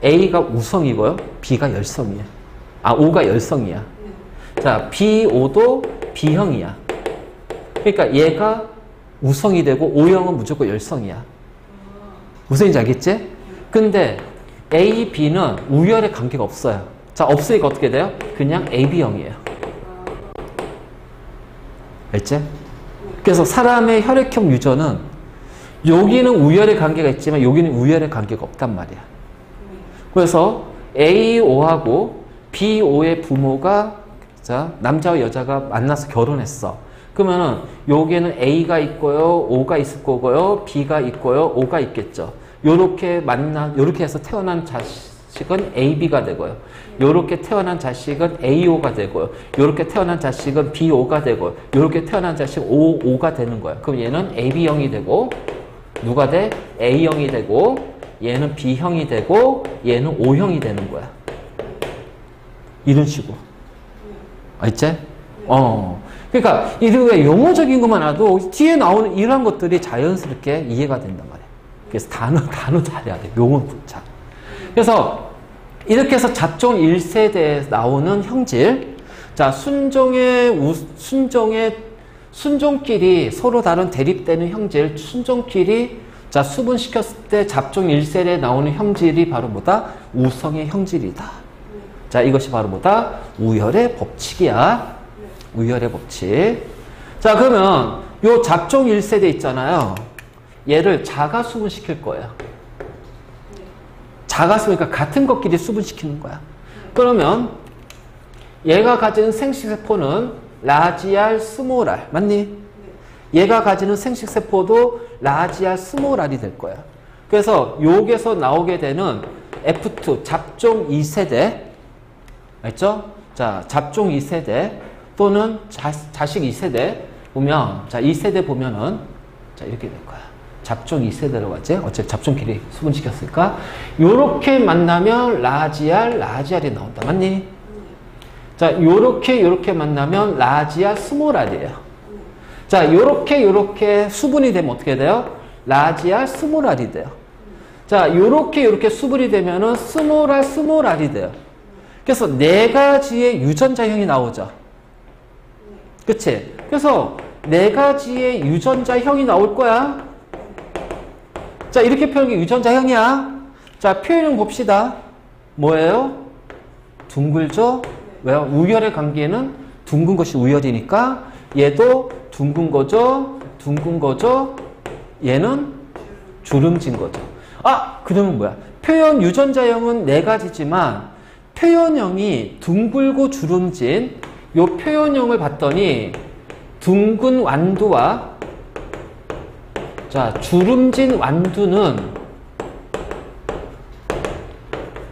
A가 우성이고요. B가 열성이야. O가 열성이야. 자, B5도 B형이야. 그러니까 얘가 우성이 되고 O형은 무조건 열성이야. 무슨 얘기인지 알겠지? 근데 A, B는 우열의 관계가 없어요. 자, 없으니까 어떻게 돼요? 그냥 AB형이에요. 알지? 그래서 사람의 혈액형 유전은 여기는 우열의 관계가 있지만 여기는 우열의 관계가 없단 말이야. 그래서 A5하고 B5의 부모가 자, 남자와 여자가 만나서 결혼했어. 그러면은 여기에는 A가 있고요, O가 있을 거고요, B가 있고요, O가 있겠죠. 요렇게 해서 태어난 자식은 AB가 되고요. 요렇게 태어난 자식은 AO가 되고요. 요렇게 태어난 자식은 BO가 되고요. 요렇게 태어난 자식은 OO가 되는 거예요. 그럼 얘는 AB형이 되고 누가 돼? A형이 되고 얘는 B형이 되고 얘는 O형이 되는 거야. 이런 식으로. 알지? 그러니까 이렇게 용어적인 것만 해도 뒤에 나오는 이런 것들이 자연스럽게 이해가 된단 말이에요. 그래서 단어 잘해야 돼. 용어 잘. 그래서 이렇게 해서 잡종 1세대에 나오는 형질. 자, 순종끼리 서로 다른 대립되는 형질, 순종끼리 자, 수분시켰을 때 잡종 1세대에 나오는 형질이 바로 뭐다? 우성의 형질이다. 자, 이것이 바로 뭐다? 우열의 법칙이야. 우열의 법칙. 자, 그러면 요 잡종 1세대 있잖아요. 얘를 자가 수분시킬 거예요. 자가 수분, 그러니까 같은 것끼리 수분시키는 거야. 그러면 얘가 가지는 생식세포는 라지알, 스몰알. 맞니? 얘가 가지는 생식세포도 라지알, 스몰알이 될 거야. 그래서 여기서 나오게 되는 F2, 잡종 2세대. 알죠? 자, 잡종 2세대 또는 자식 2세대 보면, 자, 2세대 보면은, 자, 이렇게 될 거야. 잡종 2세대라고 하지? 어차피 잡종끼리 수분시켰으니까. 요렇게 만나면 라지알이 나온다. 맞니? 자, 요렇게 만나면 라지알, 스몰알이에요. 자, 요렇게 수분이 되면 어떻게 돼요? 라지알, 스몰알이 돼요. 자, 요렇게 수분이 되면은 스몰알이 돼요. 그래서 네 가지의 유전자형이 나오죠. 그치? 그래서 네 가지의 유전자형이 나올 거야. 자, 이렇게 표현한 게 유전자형이야. 자, 표현을 봅시다. 뭐예요? 둥글죠? 왜요? 우열의 관계는 둥근 것이 우열이니까 얘도 둥근 거죠? 얘는 주름진 거죠. 아, 그러면 뭐야? 표현 유전자형은 네 가지지만 표현형이 둥글고 주름진 요 표현형을 봤더니 둥근 완두와 자, 주름진 완두는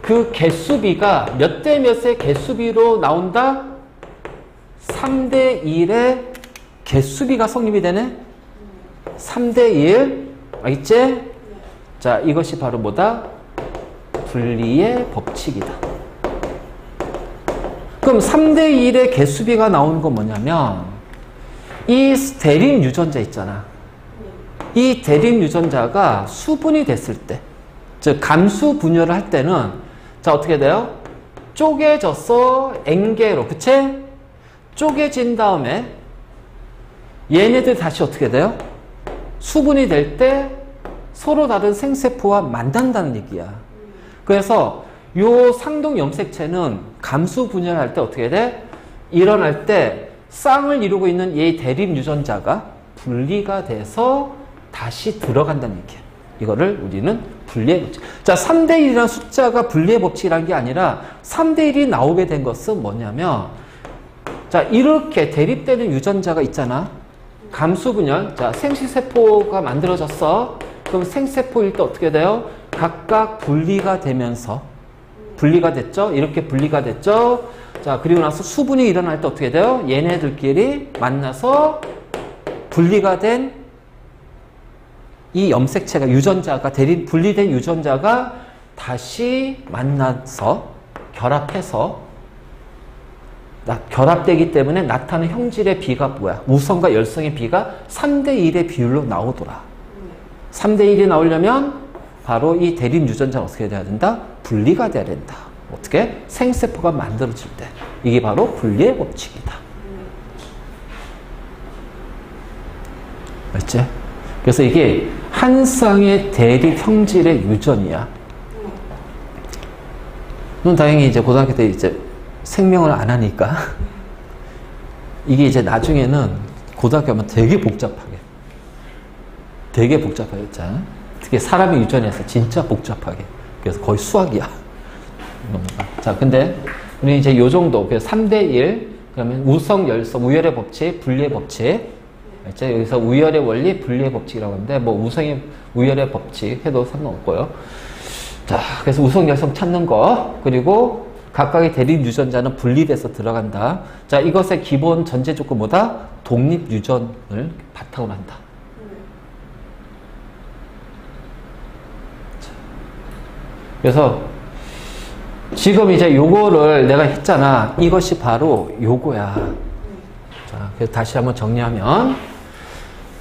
그 개수비가 몇 대 몇의 개수비로 나온다? 3대 1의 개수비가 성립이 되네? 3대 1. 알겠지? 자, 이것이 바로 뭐다? 분리의 법칙이다. 그럼 3대 1의 개수비가 나오는 건 뭐냐면 이 대립 유전자 있잖아. 이 대립 유전자가 수분이 됐을 때, 즉 감수 분열을 할 때는 자, 어떻게 돼요? 쪼개져서 N개로, 그치? 쪼개진 다음에 얘네들 다시 어떻게 돼요? 수분이 될 때 서로 다른 생세포와 만난다는 얘기야. 그래서 요 상동 염색체는 감수 분열할 때 어떻게 돼? 일어날 때 쌍을 이루고 있는 이 대립 유전자가 분리가 돼서 다시 들어간다는 얘기야. 이거를 우리는 분리의 법칙. 자, 3대 1이라는 숫자가 분리의 법칙이라는 게 아니라 3대 1이 나오게 된 것은 뭐냐면 자, 이렇게 대립되는 유전자가 있잖아. 감수 분열. 자, 생식세포가 만들어졌어. 그럼 생세포일 때 어떻게 돼요? 각각 분리가 되면서 분리가 됐죠? 이렇게 분리가 됐죠? 자, 그리고 나서 수분이 일어날 때 어떻게 돼요? 얘네들끼리 만나서 분리가 된 이 염색체가, 유전자가, 분리된 유전자가 다시 만나서 결합해서 결합되기 때문에 나타나는 형질의 비가 뭐야? 우성과 열성의 비가 3대 1의 비율로 나오더라. 3대 1이 나오려면 바로 이 대립 유전자가 어떻게 돼야 된다? 분리가 돼야 된다. 어떻게? 생세포가 만들어질 때. 이게 바로 분리의 법칙이다. 맞지? 그래서 이게 한 쌍의 대립 형질의 유전이야. 넌 다행히 이제 고등학교 때 이제 생명을 안 하니까 이게 이제 나중에는 고등학교 하면 되게 복잡하게 했잖아. 특히 사람의 유전에서 진짜 복잡하게. 그래서 거의 수학이야. 자, 근데 우리 이제 요 정도. 그래서 3대1 그러면 우성, 열성, 우열의 법칙, 분리의 법칙. 알죠? 여기서 우열의 원리, 분리의 법칙이라고 하는데 뭐 우성의 우열의 법칙 해도 상관없고요. 자, 그래서 우성, 열성 찾는 거. 그리고 각각의 대립 유전자는 분리돼서 들어간다. 자, 이것의 기본 전제 조건 뭐다? 독립 유전을 바탕으로 한다. 그래서 지금 이제 요거를 내가 했잖아. 이것이 바로 요거야. 자, 그래서 다시 한번 정리하면,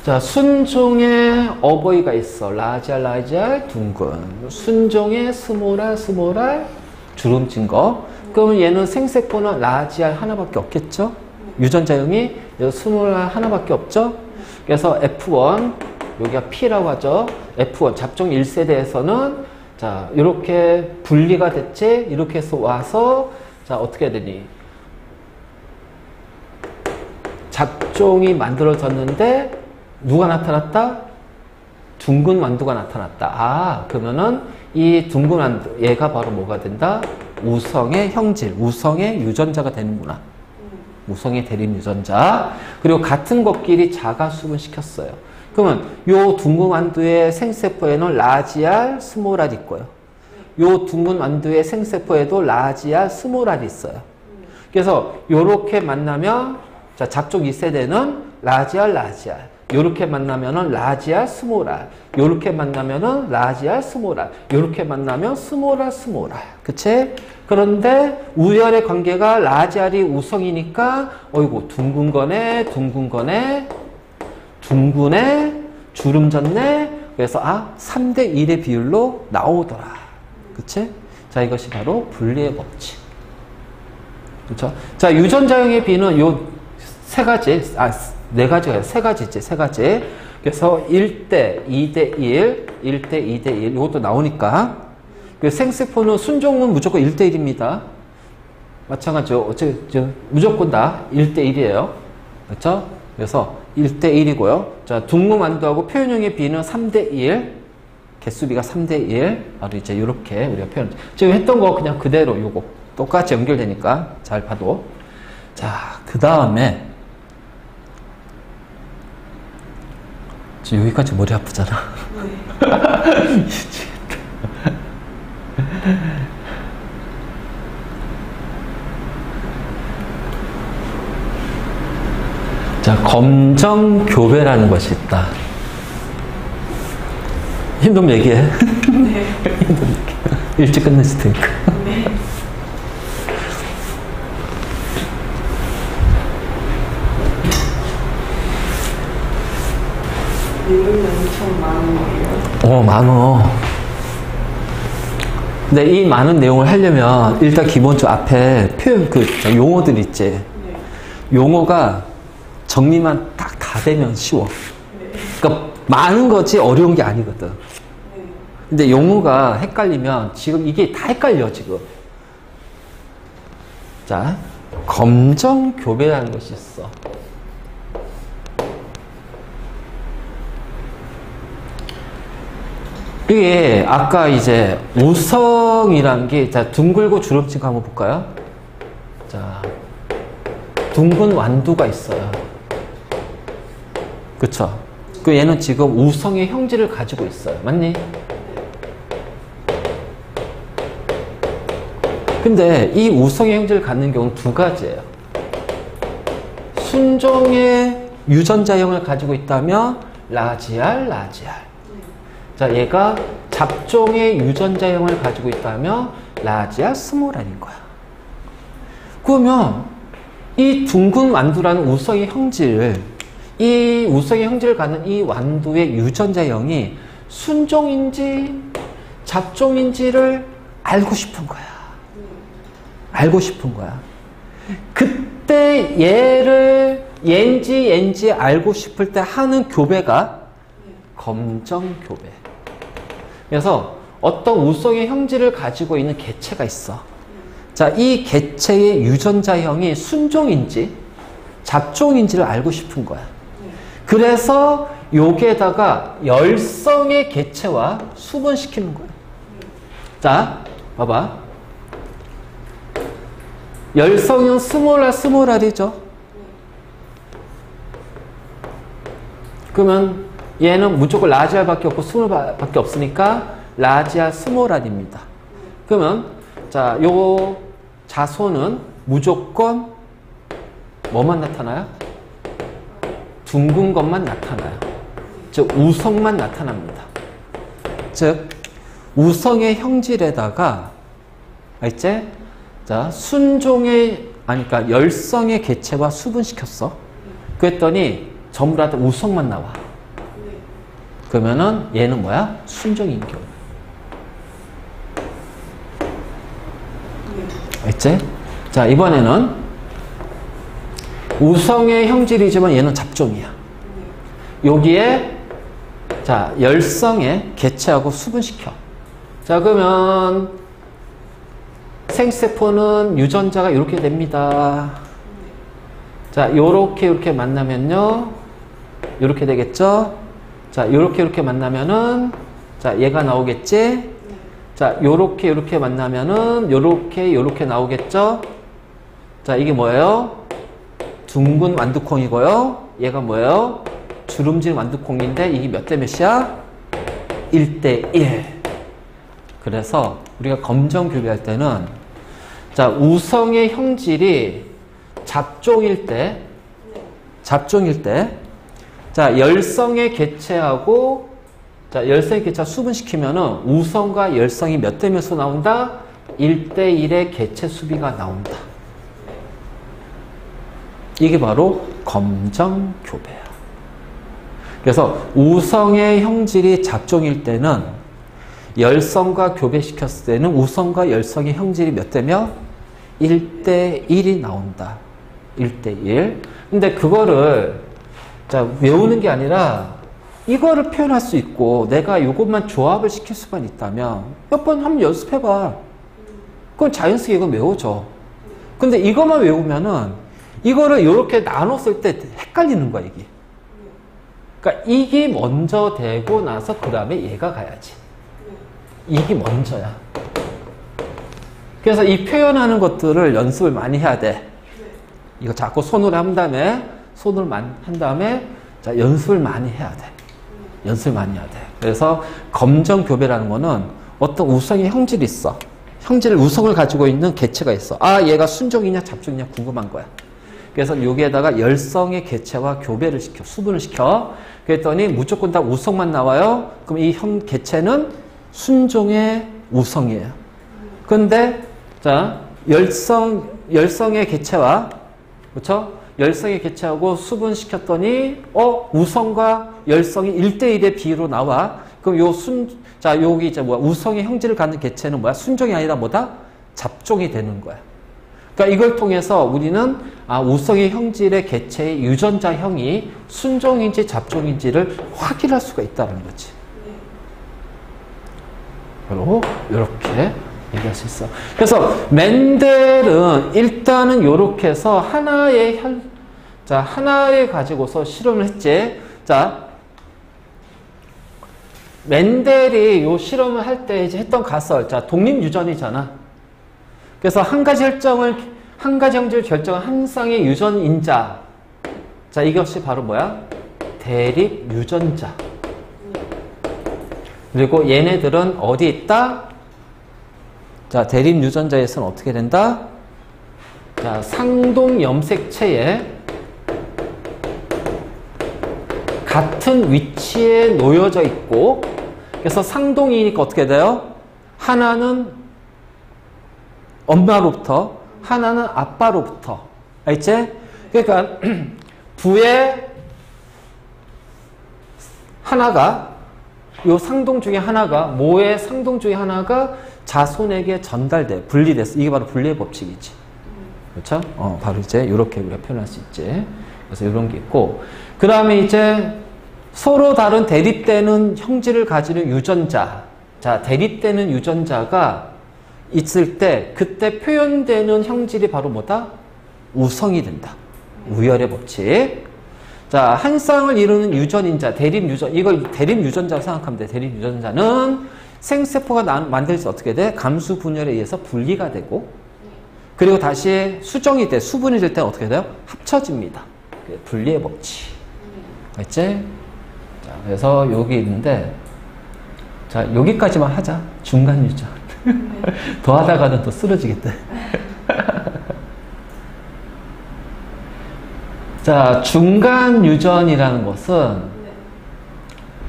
자, 순종의 어버이가 있어. 라지알, 둥근. 순종의 스모랄, 주름진 거. 그러면 얘는 생세포는 라지알 하나밖에 없겠죠? 유전자형이 스모랄 하나밖에 없죠? 그래서 F1, 여기가 P라고 하죠. F1, 잡종 1세대에서는 자, 이렇게 분리가 됐지? 이렇게 해서 와서, 자, 어떻게 해야 되니? 잡종이 만들어졌는데, 누가 나타났다? 둥근 완두가 나타났다. 아, 그러면은 이 둥근 완두, 얘가 바로 뭐가 된다? 우성의 형질, 우성의 유전자가 되는구나. 우성의 대립 유전자. 그리고 같은 것끼리 자가 수분시켰어요. 그러면 요 둥근 완두의 생세포에는 라지알, 스모랄이 있고요. 요 둥근 완두의 생세포에도 라지알, 스모랄이 있어요. 그래서 요렇게 만나면 자, 잡종 2세대는 라지알. 요렇게 만나면은 라지알, 스모랄. 요렇게 만나면은 라지알, 스모랄. 요렇게 만나면 스모랄. 그치? 그런데 우열의 관계가 라지알이 우성이니까 어이구 둥근 거네. 둥근에 주름졌네. 그래서 3대1의 비율로 나오더라. 그치? 자, 이것이 바로 분리의 법칙. 그렇죠? 자, 유전자형의 비는 요 세 가지, 네 가지가 세 가지 있지, 세 가지. 그래서 1대 2대1, 1대 2대1 이것도 나오니까. 생세포는 순종은 무조건 1대 1입니다. 마찬가지로 무조건 다 1대 1이에요. 그렇죠? 그래서 1대 1이고요. 자, 둥근 완두하고 표현형의 비는 3대 1. 개수비가 3대 1. 바로 이제 이렇게 우리가 표현. 지금 했던 거 그냥 그대로 요거 똑같이 연결되니까 잘 봐도. 자, 그 다음에 지금 여기까지 머리 아프잖아. 자, 검정교배라는 것이 있다. 힘좀 얘기해. 네. 힘좀 얘기해. 일찍 끝냈을 테니까. 네. 내용이 엄청 많은 거예요? 많어. 근데 이 많은 내용을 하려면 일단 기본적으로 앞에 표현, 용어들 있지. 네. 용어가 정리만 딱 다 되면 쉬워. 네. 그러니까 많은 거지 어려운 게 아니거든. 네. 근데 용어가 헷갈리면 지금 이게 다 헷갈려, 지금. 자, 검정교배라는 것이 있어. 이게 아까 이제 우성이란 게, 자, 둥글고 주름진 거 한번 볼까요? 자, 둥근 완두가 있어요. 그쵸? 그 얘는 지금 우성의 형질을 가지고 있어요. 맞니? 근데 이 우성의 형질을 갖는 경우는 두 가지예요. 순종의 유전자형을 가지고 있다면 라지알. 자, 얘가 잡종의 유전자형을 가지고 있다면 라지알 스모랄인 거야. 그러면 이 둥근 완두라는 우성의 형질, 이 우성의 형질을 갖는 이 완두의 유전자형이 순종인지 잡종인지를 알고 싶은 거야. 알고 싶은 거야. 그때 얘를 얘인지 알고 싶을 때 하는 교배가 검정교배. 그래서 어떤 우성의 형질을 가지고 있는 개체가 있어. 자, 이 개체의 유전자형이 순종인지 잡종인지를 알고 싶은 거야. 그래서 여기에다가 열성의 개체와 수분시키는 거야. 자, 봐봐. 열성은 스몰알이죠. 그러면 얘는 무조건 라지알밖에 없고 스몰알밖에 없으니까 라지알 스몰알입니다. 그러면 자, 요 자손은 무조건 뭐만 나타나요? 둥근 것만 나타나요. 즉 우성만 나타납니다. 즉 우성의 형질에다가 알지? 자, 그러니까 열성의 개체와 수분시켰어. 그랬더니 전부 다 우성만 나와. 그러면은 얘는 뭐야? 순종인교. 알지? 자, 이번에는 우성의 형질이지만 얘는 잡종이야. 여기에 자, 열성의 개체하고 수분시켜. 자, 그러면 생세포는 유전자가 이렇게 됩니다. 자, 요렇게 만나면요. 요렇게 되겠죠? 자, 요렇게 만나면은 자, 얘가 나오겠지? 자, 요렇게 만나면은 요렇게 나오겠죠? 자, 이게 뭐예요? 둥근 완두콩이고요. 얘가 뭐예요? 주름진 완두콩인데 이게 몇 대 몇이야? 1대 1. 그래서 우리가 검정 교배할 때는 자, 우성의 형질이 잡종일 때 자, 열성의 개체하고 자, 열성의 개체와 수분시키면은 우성과 열성이 몇 대 몇으로 나온다? 1대 1의 개체 수비가 나온다. 이게 바로 검정교배야. 그래서 우성의 형질이 잡종일 때는 열성과 교배시켰을 때는 우성과 열성의 형질이 몇 대 몇? 1대 1이 나온다. 1대 1. 근데 그거를 자, 외우는 게 아니라 이거를 표현할 수 있고 내가 이것만 조합을 시킬 수만 있다면 몇 번 한번 연습해봐. 그건 자연스럽게 이건 외워져. 근데 이것만 외우면은 이거를 이렇게 나눴을 때 헷갈리는 거야, 이게. 그러니까 이게 먼저 되고 나서 그 다음에 얘가 가야지. 이게 먼저야. 그래서 이 표현하는 것들을 연습을 많이 해야 돼. 이거 자꾸 손으로 한 다음에 자, 연습을 많이 해야 돼. 연습을 많이 해야 돼. 그래서 검정교배라는 거는 어떤 우성의 형질이 있어. 우성을 가지고 있는 개체가 있어. 아, 얘가 순종이냐 잡종이냐 궁금한 거야. 그래서 여기에다가 열성의 개체와 교배를 시켜, 수분을 시켜. 그랬더니 무조건 다 우성만 나와요. 그럼 이 개체는 순종의 우성이에요. 근데 자, 열성의 개체와 그렇죠? 열성의 개체하고 수분시켰더니 우성과 열성이 1대1의 비율로 나와. 그럼 자, 여기 이제 뭐야? 우성의 형질을 갖는 개체는 뭐야? 순종이 아니라 뭐다? 잡종이 되는 거야. 그러니까 이걸 통해서 우리는 우성의 형질의 개체의 유전자형이 순종인지 잡종인지를 확인할 수가 있다는 거지. 그리고 이렇게 얘기할 수 있어. 그래서 멘델은 일단은 이렇게 해서 하나에 가지고서 실험을 했지. 자, 멘델이 요 실험을 할 때 이제 했던 가설, 자, 독립유전이잖아. 그래서 한 가지 형질 결정한 한 쌍의 유전인자. 자, 이것이 바로 뭐야? 대립유전자. 그리고 얘네들은 어디 있다? 자, 대립유전자에서는 어떻게 된다? 자, 상동염색체에 같은 위치에 놓여져 있고, 그래서 상동이니까 어떻게 돼요? 하나는 엄마로부터, 하나는 아빠로부터. 알지? 그러니까 부의 하나가 요 상동 중에 하나가, 모의 상동 중에 하나가 자손에게 전달돼, 분리됐어. 이게 바로 분리의 법칙이지. 그렇죠? 바로 이제 이렇게 우리가 표현할 수 있지. 그래서 이런 게 있고, 그 다음에 이제 서로 다른 대립되는 형질을 가지는 유전자. 자, 대립되는 유전자가 있을 때 그때 표현되는 형질이 바로 뭐다? 우성이 된다. 우열의 법칙. 자, 한 쌍을 이루는 유전인자, 대립유전. 이걸 대립유전자로 생각하면 돼. 대립유전자는 생세포가 만들어서 어떻게 돼? 감수 분열에 의해서 분리가 되고, 그리고 다시 수정이 돼. 수분이 될 때는 어떻게 돼요? 합쳐집니다. 분리의 법칙. 알지? 자, 그래서 여기 있는데, 자, 여기까지만 하자. 중간 유전. 더 하다가는 또 쓰러지겠다. 자, 중간 유전이라는 것은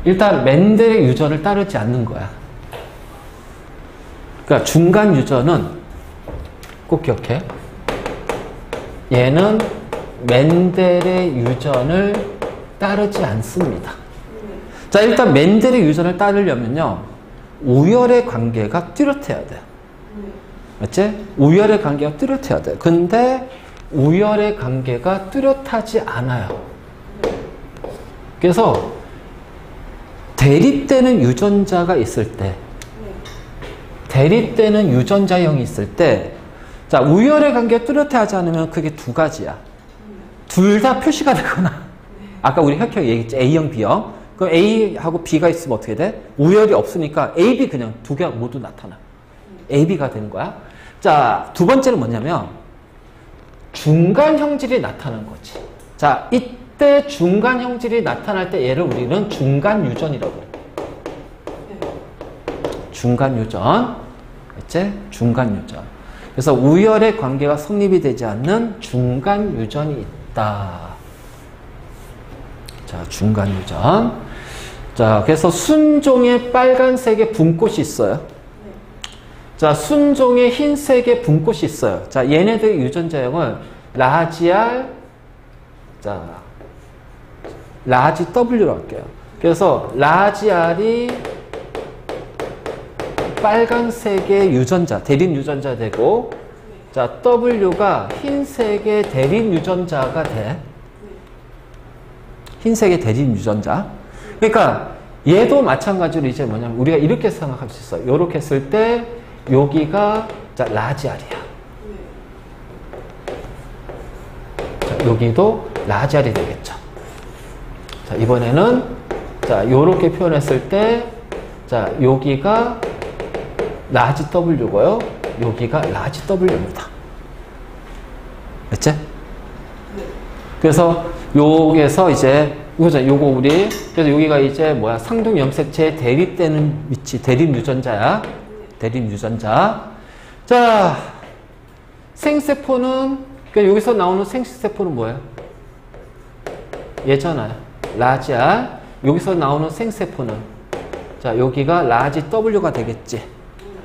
일단 멘델의 유전을 따르지 않는 거야. 그러니까 중간 유전은 꼭 기억해. 얘는 멘델의 유전을 따르지 않습니다. 자, 일단 멘델의 유전을 따르려면요, 우열의 관계가 뚜렷해야 돼. 맞지? 우열의 관계가 뚜렷해야 돼. 근데 우열의 관계가 뚜렷하지 않아요. 그래서 대립되는 유전자가 있을 때, 대립되는 유전자형이 있을 때, 자, 우열의 관계가 뚜렷하지 않으면 그게 두 가지야. 둘 다 표시가 되거나, 아까 우리 혁형 얘기했지, A형, B형. 그럼 A하고 B가 있으면 어떻게 돼? 우열이 없으니까 A, B 그냥 두 개가 모두 나타나. A, B가 되는 거야. 자, 두 번째는 뭐냐면 중간 형질이 나타나는 거지. 자, 이때 중간 형질이 나타날 때 얘를 우리는 중간 유전이라고 해. 중간 유전. 그치? 중간 유전. 그래서 우열의 관계가 성립이 되지 않는 중간 유전이 있다. 자, 중간 유전. 자, 그래서 순종에 빨간색의 분꽃이 있어요. 자, 순종에 흰색의 분꽃이 있어요. 자, 얘네들의 유전자형을 라지-R, 자, 라지 W로 할게요. 그래서 라지-R이 빨간색의 유전자, 대립 유전자 되고, 자, W가 흰색의 대립 유전자가 돼. 흰색의 대립 유전자. 그러니까 얘도 마찬가지로 이제 뭐냐면 우리가 이렇게 생각할 수 있어요. 이렇게 했을 때 여기가 자, 라지-R이야. 자, 여기도 라지-R이 되겠죠. 자, 이번에는 자, 요렇게 표현했을 때 자, 여기가 라지 W고요. 여기가 라지 W입니다. 됐지? 그래서 여기에서 이제 요거 우리 그래서 여기가 이제 뭐야? 상동 염색체에 대립되는 위치, 대립 유전자야. 대립 유전자. 자, 생세포는 그러니까 여기서 나오는 생세포는 뭐예요? 얘잖아요. 라지-R. 여기서 나오는 생세포는 자, 여기가 라지 W가 되겠지.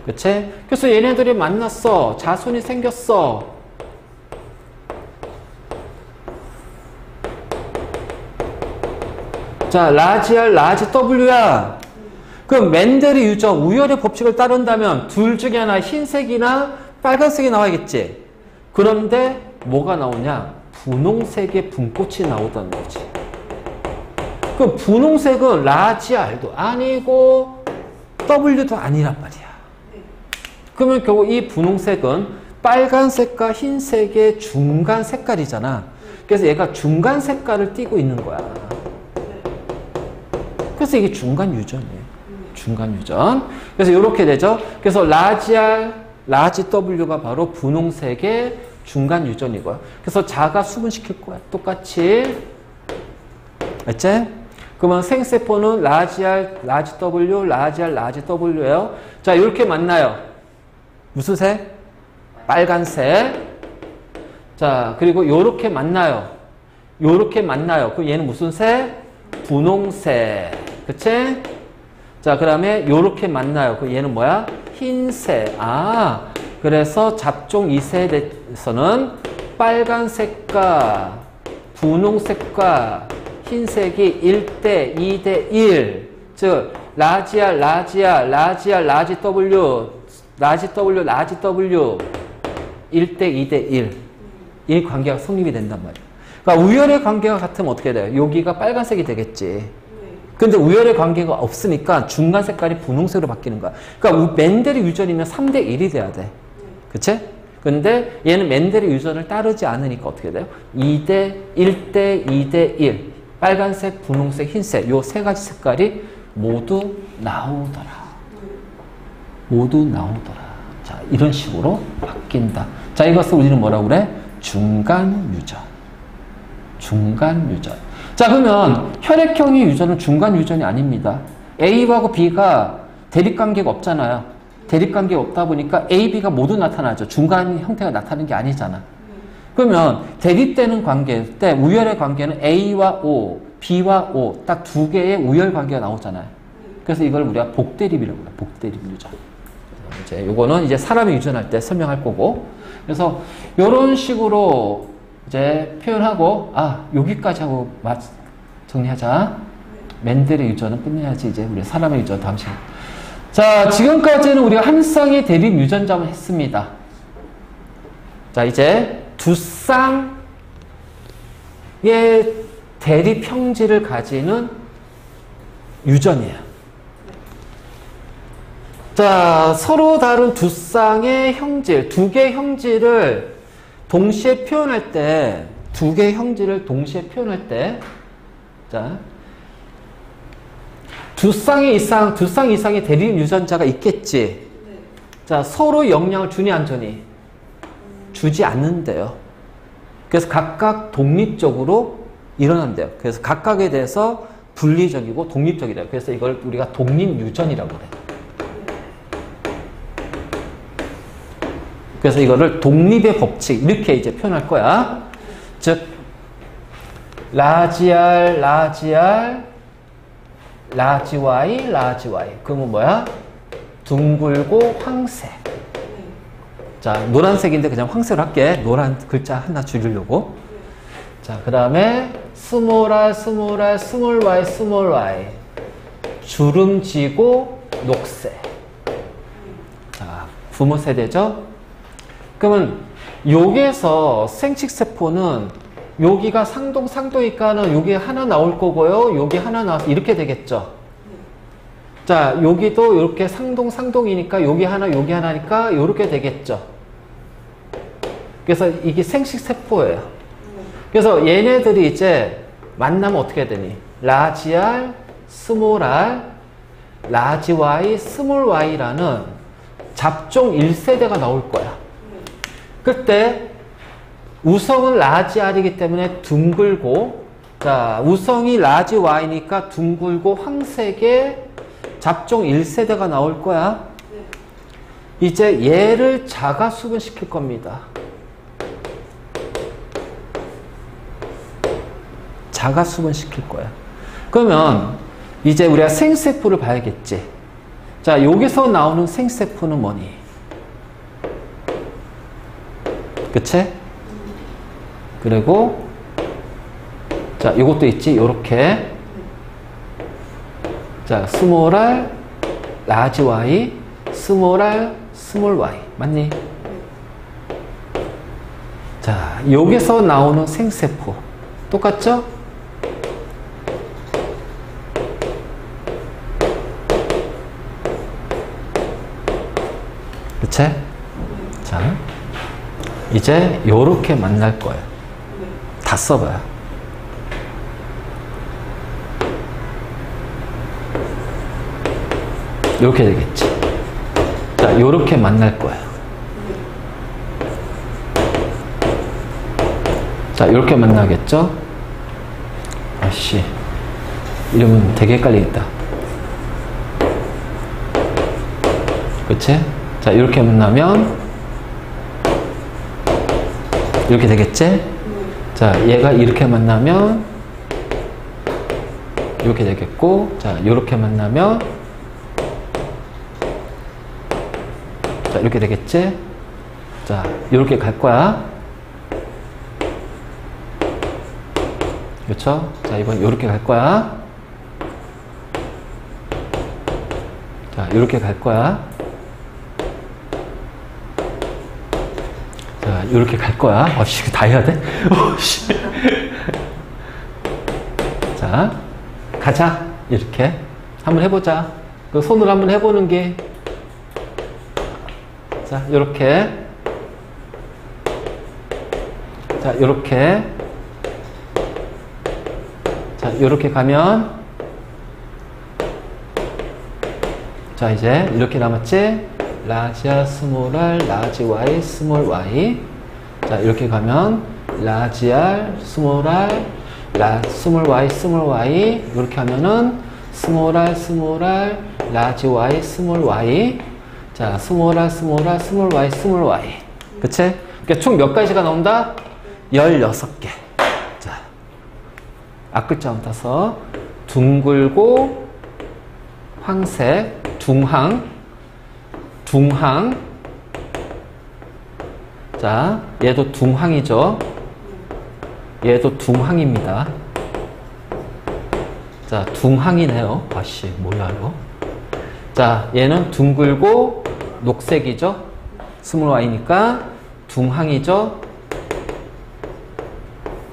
그치? 그래서 얘네들이 만났어. 자손이 생겼어. 자, 라지-R, 라지 W야. 그럼 멘델의 유전, 우열의 법칙을 따른다면 둘 중에 하나 흰색이나 빨간색이 나와야겠지. 그런데 뭐가 나오냐? 분홍색의 분꽃이 나오다는 거지. 그 분홍색은 라지-R도 아니고 W도 아니란 말이야. 그러면 결국 이 분홍색은 빨간색과 흰색의 중간 색깔이잖아. 그래서 얘가 중간 색깔을 띠고 있는 거야. 그래서 이게 중간 유전이에요. 중간 유전. 그래서 이렇게 되죠. 그래서 라지-R, 라지 W가 바로 분홍색의 중간 유전이고요. 그래서 자가 수분시킬 거야. 똑같이. 알지? 그러면 생세포는 라지-R, 라지 W, 라지-R, 라지 W예요. 자, 이렇게 만나요. 무슨 색? 빨간색. 자, 그리고 이렇게 만나요. 이렇게 만나요. 그럼 얘는 무슨 색? 분홍색. 그치? 자, 그 다음에 요렇게 만나요. 그 얘는 뭐야? 흰색. 아, 그래서 잡종 2세대에서는 빨간색과 분홍색과 흰색이 1대 2대 1. 즉, 라지 R, 라지 R, 라지 R, 라지 W, 라지 W, 라지 W 1대 2대 1. 이 관계가 성립이 된단 말이에요. 그러니까 우열의 관계가 같으면 어떻게 돼요? 여기가 빨간색이 되겠지. 근데 우열의 관계가 없으니까 중간 색깔이 분홍색으로 바뀌는 거야. 그러니까 맨델의 유전이면 3대 1이 돼야 돼. 그치? 근데 얘는 맨델의 유전을 따르지 않으니까 어떻게 돼요? 2대 1대 2대 1. 빨간색, 분홍색, 흰색 요 세 가지 색깔이 모두 나오더라. 모두 나오더라. 자, 이런 식으로 바뀐다. 자, 이것을 우리는 뭐라고 그래? 중간 유전. 중간 유전. 자, 그러면 혈액형의 유전은 중간 유전이 아닙니다. A하고 B가 대립관계가 없잖아요. 대립관계가 없다 보니까 A, B가 모두 나타나죠. 중간 형태가 나타나는 게 아니잖아. 그러면 대립되는 관계 때 우열의 관계는 A와 O, B와 O 딱 두 개의 우열 관계가 나오잖아요. 그래서 이걸 우리가 복대립이라고 해요. 복대립 유전. 이제 요거는 이제 사람이 유전할 때 설명할 거고. 그래서 요런 식으로 이제 표현하고, 여기까지 하고 정리하자. 맨델의 유전은 끝내야지. 이제 우리 사람의 유전 다음 시간. 자, 지금까지는 우리가 한 쌍의 대립 유전자만 했습니다. 자, 이제 두 쌍의 대립 형질을 가지는 유전이에요. 자, 서로 다른 두 쌍의 형질, 두 개의 형질을 동시에 표현할 때, 두 개의 형질을 동시에 표현할 때, 자, 두 쌍 이상의 대립 유전자가 있겠지. 자, 서로 영향을 주니 안 주니? 주지 않는데요. 그래서 각각 독립적으로 일어난대요. 그래서 각각에 대해서 분리적이고 독립적이래요. 그래서 이걸 우리가 독립유전이라고 그래요. 그래서 이거를 독립의 법칙 이렇게 이제 표현할 거야. 즉 라지 R, 라지 R, 라지 Y, 라지 Y. 그러면 뭐야? 둥글고 황색. 자, 노란색인데 그냥 황색으로 할게. 노란 글자 하나 줄이려고. 자, 그 다음에 스몰 R, 스몰 R, 스몰 Y, 스몰 Y. 주름지고 녹색. 자, 부모 세대죠? 그러면 여기에서 생식세포는 여기가 상동이니까는 여기 하나 나올 거고요. 여기 하나 나와서 이렇게 되겠죠. 자, 여기도 이렇게 상동이니까 여기 하나니까 이렇게 되겠죠. 그래서 이게 생식세포예요. 그래서 얘네들이 이제 만나면 어떻게 되니? 라지 R, 스몰 R, 라지 Y, 스몰 Y라는 잡종 1세대가 나올 거야. 그때 우성은 라지 R이기 때문에 둥글고, 자, 우성이 라지 Y니까 둥글고 황색의 잡종 1세대가 나올 거야. 이제 얘를 자가 수분시킬 겁니다. 자가 수분시킬 거야. 그러면 이제 우리가 생세포를 봐야겠지. 자, 여기서 나오는 생세포는 뭐니? 그치? 그리고 자, 이것도 있지. 요렇게. 자, 스몰 R, 라지 Y, 스몰 R, 스몰 Y. 맞니? 자, 여기서 나오는 생세포. 똑같죠? 그치? 자, 이제 요렇게 만날 거예요. 다 써봐요. 요렇게 되겠지. 자, 요렇게 만날 거예요. 자, 요렇게 만나겠죠? 아씨, 이러면 되게 헷갈리겠다. 그치? 자, 이렇게 만나면 이렇게 되겠지? 자, 얘가 이렇게 만나면 이렇게 되겠고, 자, 이렇게 만나면 자, 이렇게 되겠지? 자, 이렇게 갈 거야. 그렇죠? 자, 이번 이렇게 갈 거야. 자, 이렇게 갈 거야. 자, 이렇게 갈 거야. 씨, 다 해야 돼? 씨. 자, 가자. 이렇게. 한번 해보자. 그 손으로 한번 해보는 게. 자, 이렇게. 자, 이렇게. 자, 이렇게 가면. 자, 이제 이렇게 남았지? 라지야, 스몰 r, 라지 y, 스몰 y. 자, 이렇게 가면 라지 r, 스몰 r, 스몰 y, 스몰 y. 이렇게 하면은 스몰 r, 스몰 r, 라지 y, 스몰 y. 자, 스몰 r, 스몰 r, 스몰 y, 스몰 y. 그치? 그러니까 총 몇 가지가 나온다? 16개. 자, 앞글자 따서 둥글고 황색, 둥항. 자, 얘도 둥항이죠. 얘도 둥항입니다. 자, 둥항이네요. 아씨, 뭐야 이거? 자, 얘는 둥글고 녹색이죠. 스몰 y니까 둥항이죠.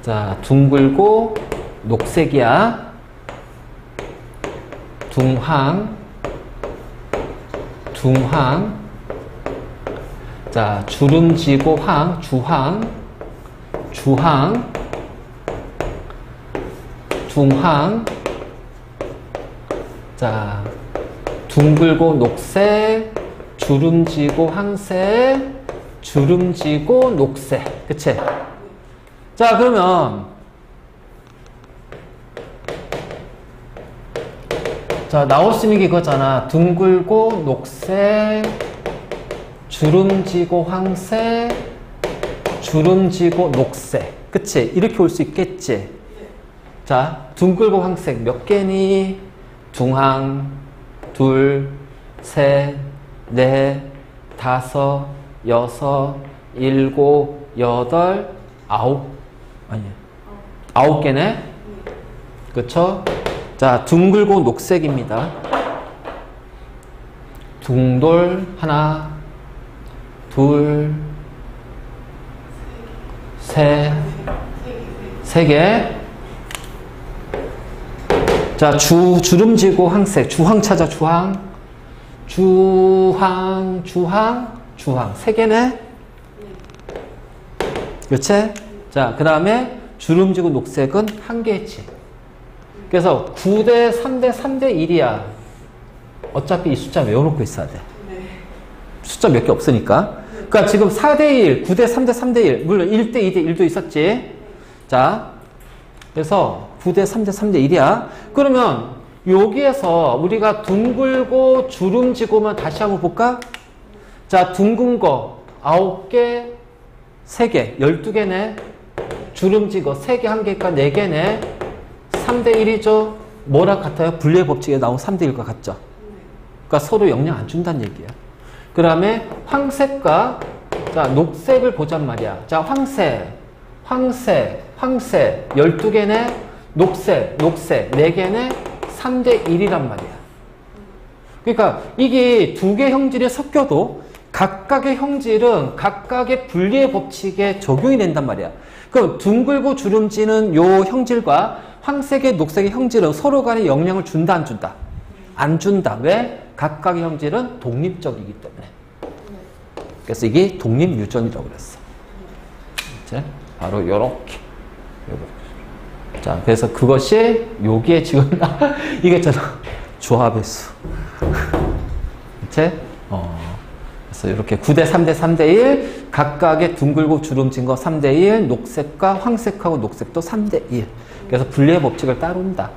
자, 둥글고 녹색이야. 둥항. 자, 주름지고 항, 주항. 자, 둥글고 녹색, 주름지고 항색, 주름지고 녹색. 그치? 자, 그러면 자, 나올 수 있는 게 이거잖아. 둥글고 녹색, 주름지고 황색, 주름지고 녹색. 그치? 이렇게 올 수 있겠지? 자, 둥글고 황색 몇 개니? 둥항, 둘, 셋, 넷, 다섯, 여섯, 일곱, 여덟, 아홉. 아니, 9개네? 그쵸? 자, 둥글고 녹색입니다. 둥돌 하나, 둘, 셋, 세 개. 자, 주름지고 항색, 주황 찾아, 주황. 주황. 세 개네? 그치? 자, 그 다음에 주름지고 녹색은 한 개지. 그래서 9대 3대 3대 1이야. 어차피 이 숫자 외워놓고 있어야 돼. 숫자 몇 개 없으니까. 그러니까 지금 4대 1, 9대 3대 3대 1. 물론 1대 2대 1도 있었지. 자, 그래서 9대 3대 3대 1이야. 그러면 여기에서 우리가 둥글고 주름지고만 다시 한번 볼까? 자, 둥근 거 9개, 3개, 12개네. 주름지고 3개, 1개니까 4개네. 3대 1이죠. 뭐랑 같아요? 분리의 법칙에 나온 3대 1과 같죠. 그러니까 서로 영향 안 준다는 얘기야. 그 다음에 황색과 자, 녹색을 보잔 말이야. 자, 황색 12개네. 녹색 4개네. 3대 1이란 말이야. 그러니까 이게 두 개 형질이 섞여도 각각의 형질은 각각의 분리의 법칙에 적용이 된단 말이야. 그럼 둥글고 주름지는 요 형질과 황색의 녹색의 형질은 서로 간에 영향을 준다, 안 준다? 안 준다. 왜? 각각의 형질은 독립적이기 때문에. 그래서 이게 독립유전이라고 그랬어. 이제 바로 요렇게. 자, 그래서 그것이 여기에 지금 이게 있잖아. 조합의 수. 그치? 그래서 이렇게 9대 3대 3대 1 각각의 둥글고 주름진 거 3대 1 녹색과 황색하고 녹색도 3대 1 그래서 분리의 법칙을 따른다.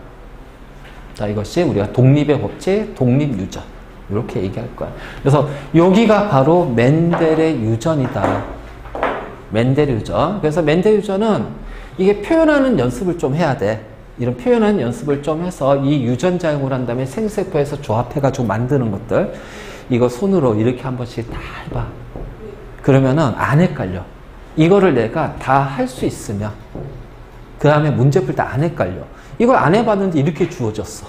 자, 이것이 우리가 독립의 법칙, 독립유전 이렇게 얘기할 거야. 그래서 여기가 바로 멘델의 유전이다. 멘델 유전. 그래서 멘델 유전은 이게 표현하는 연습을 좀 해야 돼. 이런 표현하는 연습을 좀 해서 이 유전 작용을 한 다음에 생세포에서 조합해가지고 만드는 것들 이거 손으로 이렇게 한 번씩 다 해봐. 그러면은 안 헷갈려. 이거를 내가 다 할 수 있으면 그 다음에 문제 풀 때 안 헷갈려. 이걸 안 해봤는데 이렇게 주어졌어.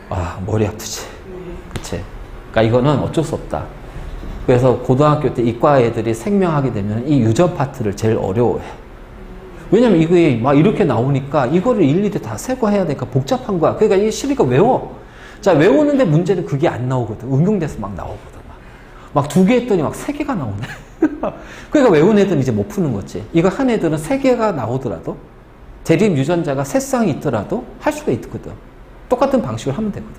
아, 머리 아프지. 그치? 그치? 그러니까 이거는 어쩔 수 없다. 그래서 고등학교 때 이과 애들이 생명하게 되면 이 유전 파트를 제일 어려워해. 왜냐면 이게 막 이렇게 나오니까 이거를 일일이 다 세고 해야 되니까 복잡한 거야. 그러니까 이 시비가 외워. 자, 외우는데 문제는 그게 안 나오거든. 응용돼서 막 나오거든. 막 2개 했더니 막 3개가 나오네. 그러니까 외운 애들은 이제 못 푸는 거지. 이거 한 애들은 3개가 나오더라도 대립 유전자가 3쌍이 있더라도 할 수가 있거든. 똑같은 방식으로 하면 되거든.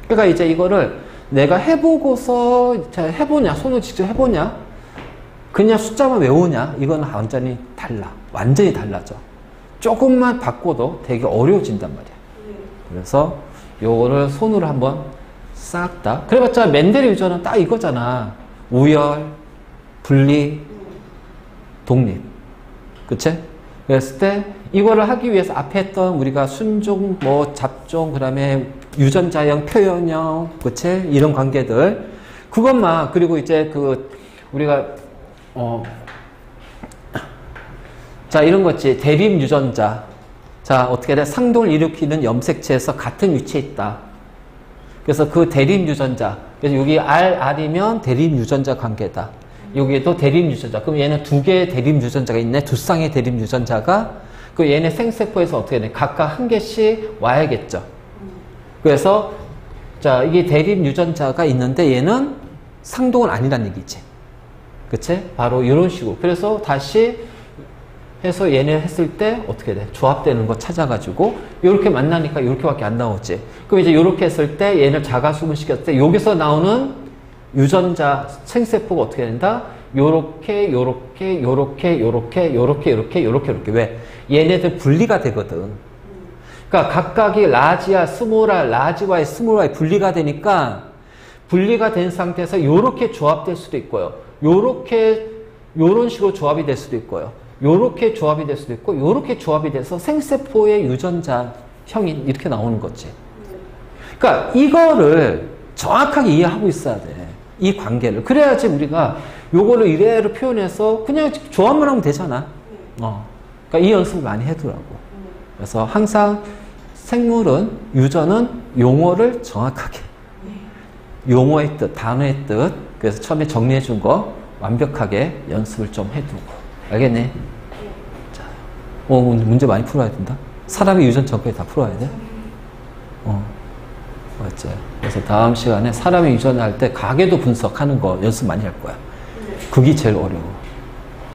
그러니까 이제 이거를 내가 해보고서 자, 해보냐, 손을 직접 해보냐, 그냥 숫자만 외우냐, 이건 완전히 달라. 완전히 달라져. 조금만 바꿔도 되게 어려워진단 말이야. 그래서 요거를 손으로 한번 싹 다. 그래봤자 멘델의 유전은 딱 이거잖아. 우열, 분리, 독립. 그치? 그랬을 때 이거를 하기 위해서 앞에 했던 우리가 순종, 뭐 잡종, 그 다음에 유전자형, 표현형, 그치? 이런 관계들. 그것만, 그리고 이제 우리가, 자, 이런 거 있지. 대립 유전자. 자, 어떻게 돼? 상동을 일으키는 염색체에서 같은 위치에 있다. 그래서 그 대립 유전자. 그래서 여기 R이면 대립 유전자 관계다. 여기에도 대립 유전자. 그럼 얘는 2개의 대립 유전자가 있네. 2쌍의 대립 유전자가. 그 얘네 생세포에서 어떻게 돼? 각각 1개씩 와야겠죠. 그래서, 자, 이게 대립 유전자가 있는데 얘는 상동은 아니란 얘기지. 그치? 바로 이런 식으로. 그래서 다시 해서 얘네 했을 때 어떻게 돼? 조합되는 거 찾아가지고 이렇게 만나니까 이렇게밖에 안 나오지. 그럼 이제 이렇게 했을 때 얘를 자가수분 시켰을 때 여기서 나오는 유전자 생세포가 어떻게 된다? 요렇게 요렇게 요렇게 요렇게 요렇게 요렇게 요렇게 요렇게. 왜? 얘네들 분리가 되거든. 그러니까 각각이 라지와 스몰R, 라지와 스몰R이 분리가 되니까 분리가 된 상태에서 요렇게 조합될 수도 있고요. 요렇게 요런 식으로 조합이 될 수도 있고요. 요렇게 조합이 될 수도 있고 요렇게 조합이 돼서 생세포의 유전자형이 이렇게 나오는 거지. 그러니까 이거를 정확하게 이해하고 있어야 돼. 이 관계를. 그래야지 우리가 요거를 이래로 표현해서 그냥 조합만 하면 되잖아. 그러니까 이 연습을 많이 해두라고. 그래서 항상 생물은, 유전은 용어를 정확하게. 용어의 뜻, 단어의 뜻. 그래서 처음에 정리해 준 거 완벽하게 연습을 좀 해두고. 알겠네? 자, 문제 많이 풀어야 된다. 사람의 유전 전까지 다 풀어야 돼. 맞지? 그래서 다음 시간에 사람의 유전을 할 때 가계도 분석하는 거 연습 많이 할 거야. 그게 제일 어려워.